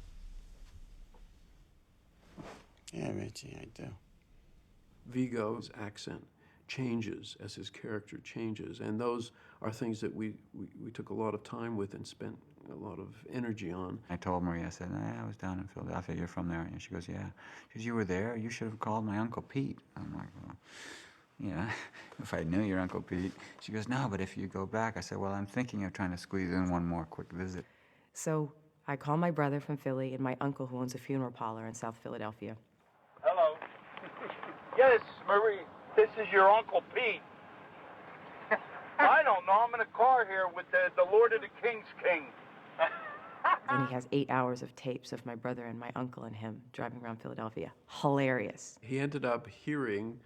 Yeah, Richie, I do. Viggo's accent changes as his character changes, and those are things that we took a lot of time with and spent a lot of energy on. I told Maria, I said, I was down in Philadelphia. You're from there, aren't you? She goes, yeah. She goes, you were there? You should have called my Uncle Pete. I'm like, well, yeah, if I knew your Uncle Pete. She goes, no, but if you go back. I said, well, I'm thinking of trying to squeeze in one more quick visit. So I call my brother from Philly and my uncle who owns a funeral parlor in South Philadelphia. Hello. Yes, Marie, this is your Uncle Pete. I don't know, I'm in a car here with the Lord of the King's King. And he has 8 hours of tapes of my brother and my uncle and him driving around Philadelphia. Hilarious. He ended up hearing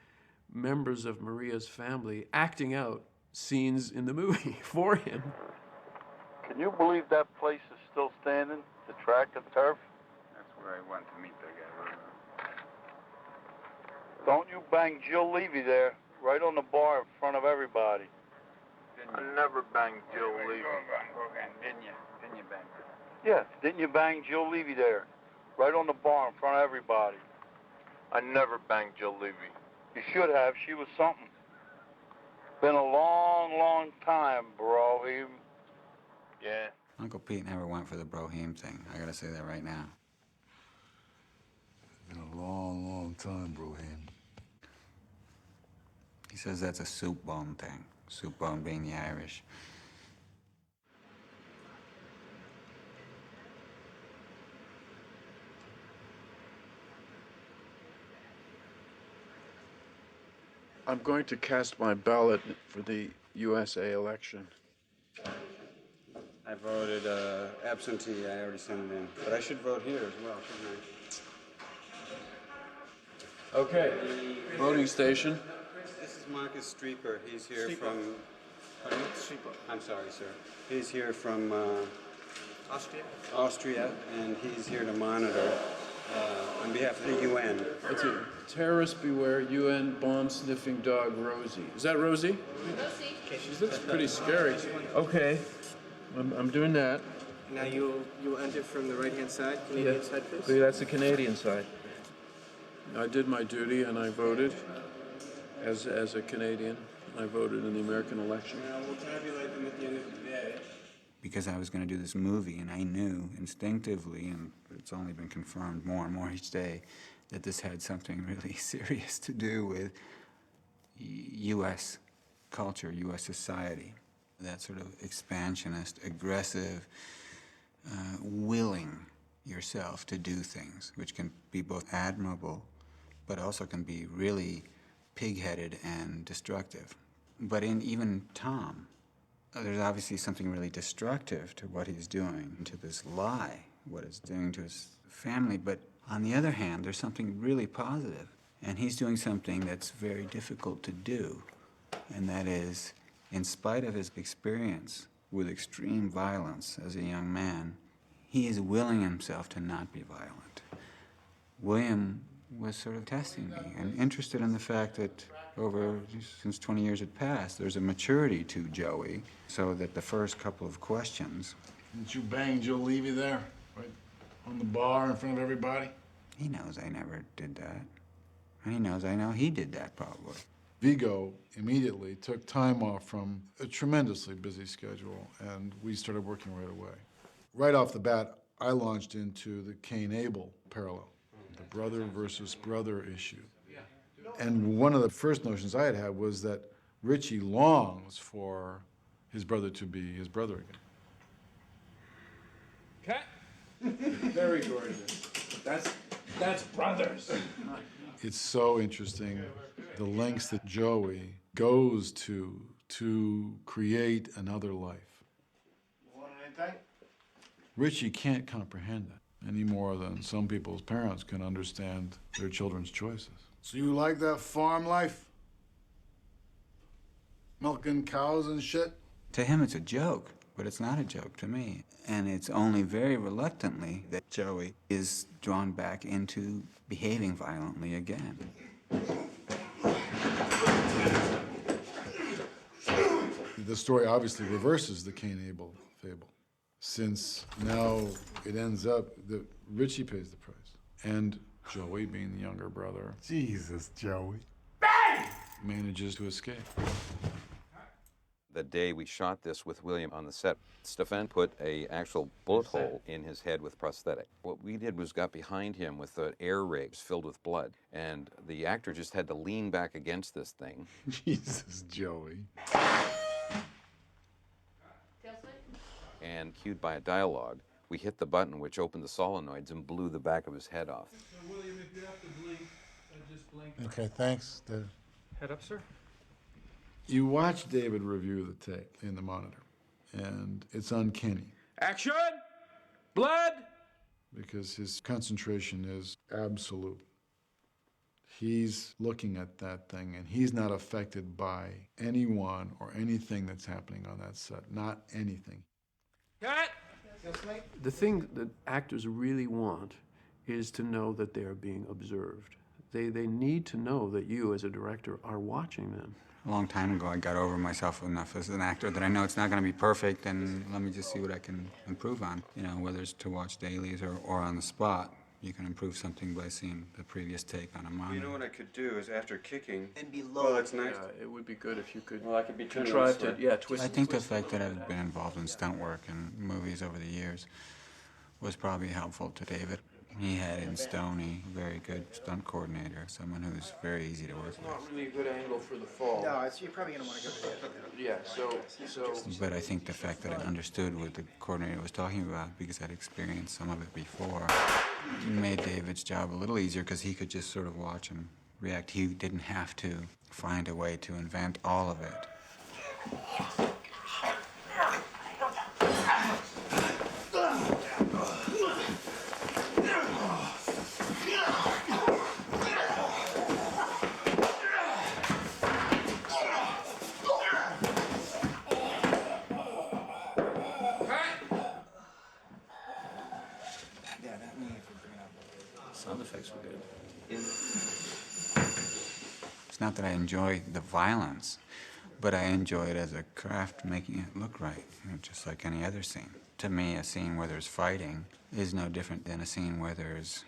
members of Maria's family acting out scenes in the movie for him. Can you believe that place is still standing? The track and turf? That's where I went to meet the guy. Don't you bang Jill Levy there, right on the bar in front of everybody. I never banged Jill Levy. Didn't you bang her? Yeah, didn't you bang Jill Levy there? Right on the bar in front of everybody. I never banged Jill Levy. You should have. She was something. Been a long, long time, bro. Yeah. Uncle Pete never went for the Brohim thing. I gotta say that right now. Been a long, long time, Brohim. He says that's a soup bone thing. Soup bone being the Irish. I'm going to cast my ballot for the USA election. I voted absentee. I already sent it in. But I should vote here as well, shouldn't I? Okay. Voting station. This is Marcus Streeper. He's here Streeper. from... Pardon? Streeper. I'm sorry, sir. He's here from... Austria? Austria, and he's here to monitor on behalf of the UN. That's it. Terrorist beware, UN bomb-sniffing dog Rosie. Is that Rosie? Rosie. She looks pretty scary. Okay. I'm doing that. Now you enter from the right-hand side, Canadian side, please. See, that's the Canadian side. I did my duty and I voted as a Canadian. I voted in the American election. Now we'll tabulate them at the end of the day. Because I was going to do this movie, and I knew instinctively, and it's only been confirmed more and more each day, that this had something really serious to do with U.S. culture, U.S. society. That sort of expansionist, aggressive, willing yourself to do things, which can be both admirable, but also can be really pig-headed and destructive. But in even Tom, there's obviously something really destructive to what he's doing, to this lie, what it's doing to his family. But on the other hand, there's something really positive. And he's doing something that's very difficult to do. And that is, in spite of his experience with extreme violence as a young man, he is willing himself to not be violent. William was sort of testing me and interested in the fact that since 20 years had passed, there's a maturity to Joey, so that the first couple of questions... Didn't you bang Joe Levy there, right on the bar in front of everybody? He knows I never did that. And he knows I know he did that, probably. Viggo immediately took time off from a tremendously busy schedule, and we started working right away. Right off the bat, I launched into the Cain-Abel parallel, the brother versus brother issue. And one of the first notions I had was that Richie longs for his brother to be his brother again. Okay. Very gorgeous. That's brothers. It's so interesting the lengths that Joey goes to create another life. Want anything? Richie can't comprehend that any more than some people's parents can understand their children's choices. So you like that farm life? Milking cows and shit? To him, it's a joke, but it's not a joke to me. And it's only very reluctantly that Joey is drawn back into behaving violently again. The story obviously reverses the Cain-Abel fable, since now it ends up that Richie pays the price, and Joey, being the younger brother, Jesus, Joey, manages to escape. The day we shot this with William on the set, Stefan put a actual bullet hole in his head with prosthetic. What we did was got behind him with an air rig filled with blood, and the actor just had to lean back against this thing. Jesus, Joey. And cued by a dialogue, we hit the button which opened the solenoids and blew the back of his head off. So William, if you have to blink, just blink. Okay, thanks, David. Head up, sir. You watch David review the tape in the monitor, and it's uncanny. Action! Blood! Because his concentration is absolute. He's looking at that thing, and he's not affected by anyone or anything that's happening on that set. Not anything. Cut! The thing that actors really want is to know that they are being observed. They need to know that you, as a director, are watching them. A long time ago, I got over myself enough as an actor that I know it's not going to be perfect, and let me just see what I can improve on. You know, whether it's to watch dailies or on the spot, you can improve something by seeing the previous take on a monitor. You know what I could do is after kicking... And be low. Well, it's nice. Yeah, it would be good if you could Well, I could be contrive to, twist. I think the fact that I've been involved in stunt work and movies over the years was probably helpful to David. He had in Stoney a very good stunt coordinator, someone who's very easy to work with. Not really a good angle for the fall. No, you're probably going to want to go to the other. Yeah, so... But I think the fact that I understood what the coordinator was talking about, because I'd experienced some of it before, made David's job a little easier because he could just sort of watch and react. He didn't have to find a way to invent all of it. Sound effects were good. It's not that I enjoy the violence, but I enjoy it as a craft making it look right, just like any other scene. To me, a scene where there's fighting is no different than a scene where there's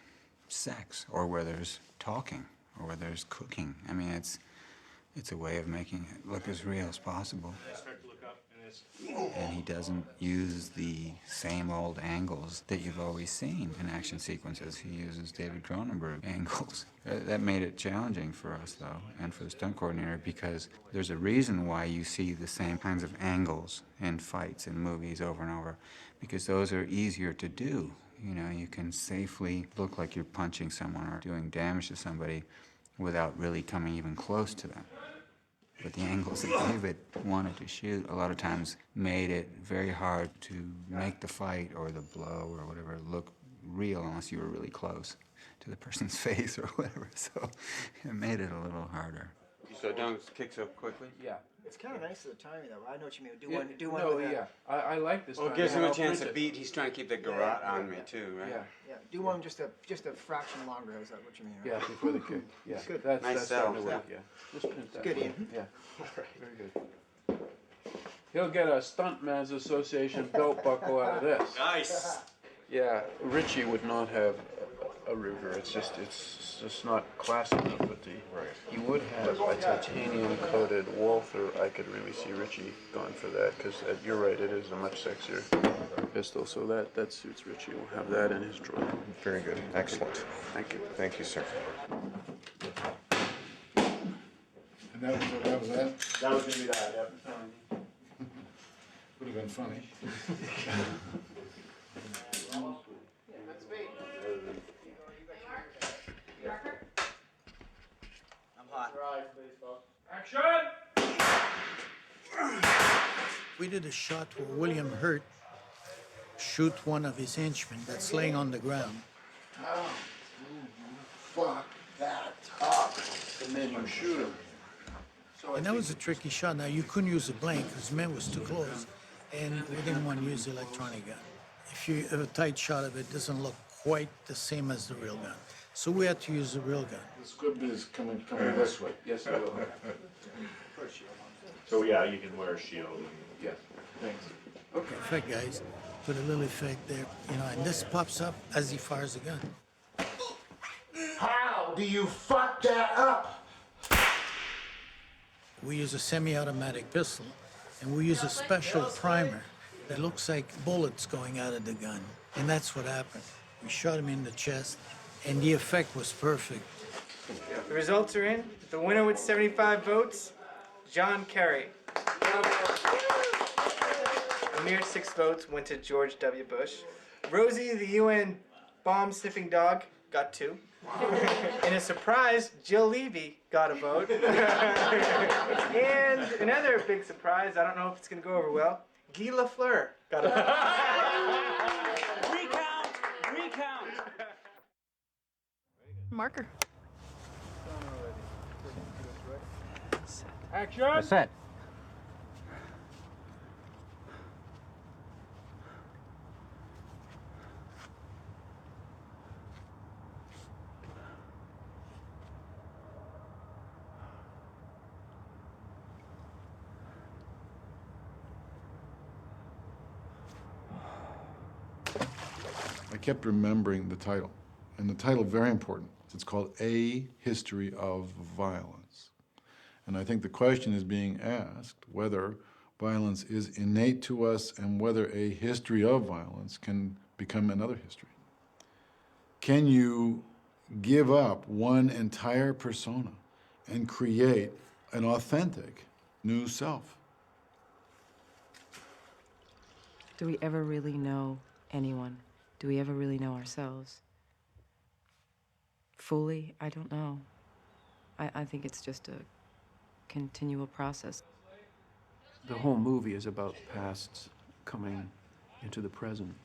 sex, or where there's talking, or where there's cooking. I mean, it's a way of making it look as real as possible. Start to look up, and And he doesn't use the same old angles that you've always seen in action sequences. He uses David Cronenberg angles. That made it challenging for us, though, and for the stunt coordinator, because there's a reason why you see the same kinds of angles in fights in movies over and over, because those are easier to do. You know, you can safely look like you're punching someone or doing damage to somebody without really coming even close to them. But the angles that David wanted to shoot a lot of times made it very hard to make the fight or the blow or whatever look real unless you were really close to the person's face or whatever. So it made it a little harder. So don't kick so quickly? Yeah. It's kind of nice to the timing, though. I know what you mean. Do Yeah, one. Do no, one with yeah. I like this. Well, it timing, gives him and a I'll chance print to it. beat. He's trying to keep the garrote on me, too, right? Yeah. Yeah. Do one just a fraction longer. Is that what you mean? Right? Yeah, before the kick. Yeah. Good. That's starting to sell. work, yeah. Just print that. Good, one. Ian. Yeah. All right. Very good. He'll get a Stuntman's Association belt buckle out of this. Nice. Yeah, Richie would not have a Ruger. It's just not classy enough. But he would have a titanium coated Walther. I could really see Richie going for that because you're right. It is a much sexier pistol. So that suits Richie. We'll have that in his drawer. Very good. Excellent. Thank you. Thank you, sir. And that was that? That was gonna be that. Yeah. Would have been funny. I'm hot. Action! We did a shot where William Hurt shoot one of his henchmen that's laying on the ground. Oh, fuck that up. And then you shoot him. And that was a tricky shot. Now, you couldn't use a blank because the man was too close, and we didn't want to use the electronic gun. If you have a tight shot of it, it doesn't look quite the same as the real gun. So we had to use the real gun. The squib is coming this way. Yes, I will. So yeah, you can wear a shield. Yes. Thanks. Okay. Effect, guys. Put a little effect there, you know, and this pops up as he fires the gun. How do you fuck that up? We use a semi-automatic pistol, and we use a special primer that looks like bullets going out of the gun. And that's what happened. We shot him in the chest, and the effect was perfect. The results are in. The winner with 75 votes, John Kerry. A mere 6 votes went to George W. Bush. Rosie, the UN bomb-sniffing dog, got 2. In a surprise, Jill Levy got a vote. And another big surprise, I don't know if it's going to go over well, Guy Lafleur got a vote. Recount! Marker. Action! Set. I kept remembering the title, and the title very important. It's called A History of Violence. And I think the question is being asked whether violence is innate to us and whether a history of violence can become another history. Can you give up one entire persona and create an authentic new self? Do we ever really know anyone? Do we ever really know ourselves? Fully? I don't know. I think it's just a continual process. The whole movie is about pasts coming into the present.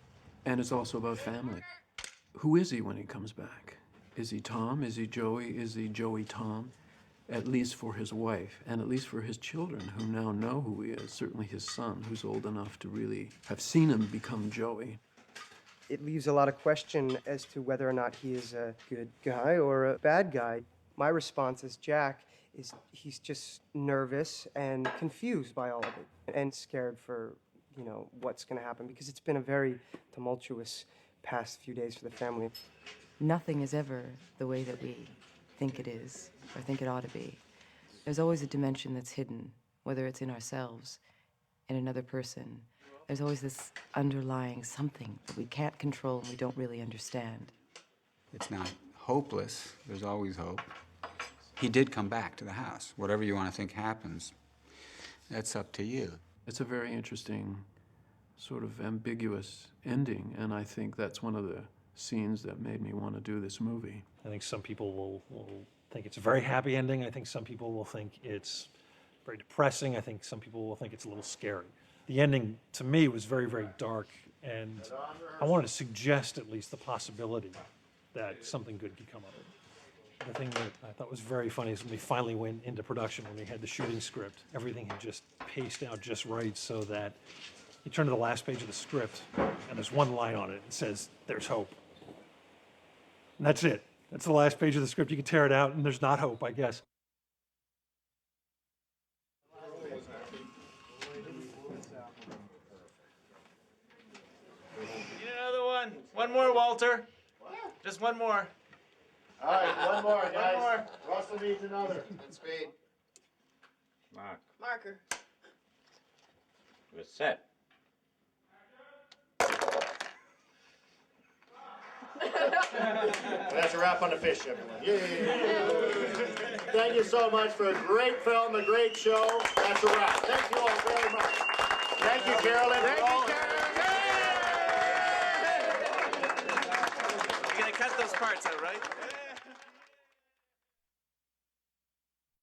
And it's also about family. Who is he when he comes back? Is he Tom? Is he Joey? Is he Joey Tom? At least for his wife, and at least for his children, who now know who he is. Certainly his son, who's old enough to really have seen him become Joey. It leaves a lot of question as to whether or not he is a good guy or a bad guy. My response as Jack is he's just nervous and confused by all of it and scared for, you know, what's going to happen because it's been a very tumultuous past few days for the family. Nothing is ever the way that we think it is or think it ought to be. There's always a dimension that's hidden, whether it's in ourselves, in another person. There's always this underlying something that we can't control and we don't really understand. It's not hopeless. There's always hope. He did come back to the house. Whatever you want to think happens, that's up to you. It's a very interesting, sort of ambiguous ending, and I think that's one of the scenes that made me want to do this movie. I think some people will think it's a very happy ending. I think some people will think it's very depressing. I think some people will think it's a little scary. The ending, to me, was very, very dark, and I wanted to suggest at least the possibility that something good could come of it. The thing that I thought was very funny is when we finally went into production, when we had the shooting script, everything had just paced out just right so that you turn to the last page of the script, and there's one line on it. It says, "There's hope." And that's it. That's the last page of the script. You can tear it out, and there's not hope, I guess. Need another one. One more, Walter. Just one more. All right, one more, guys. One more. Russell needs another. Speed. Mark, Marker. we're set. That's a wrap on the fish, everyone. Yay! Thank you so much for a great film, a great show. That's a wrap. Thank you all very much. Thank you, Carolyn. Thank you, Carolyn. You're gonna cut those parts out, right?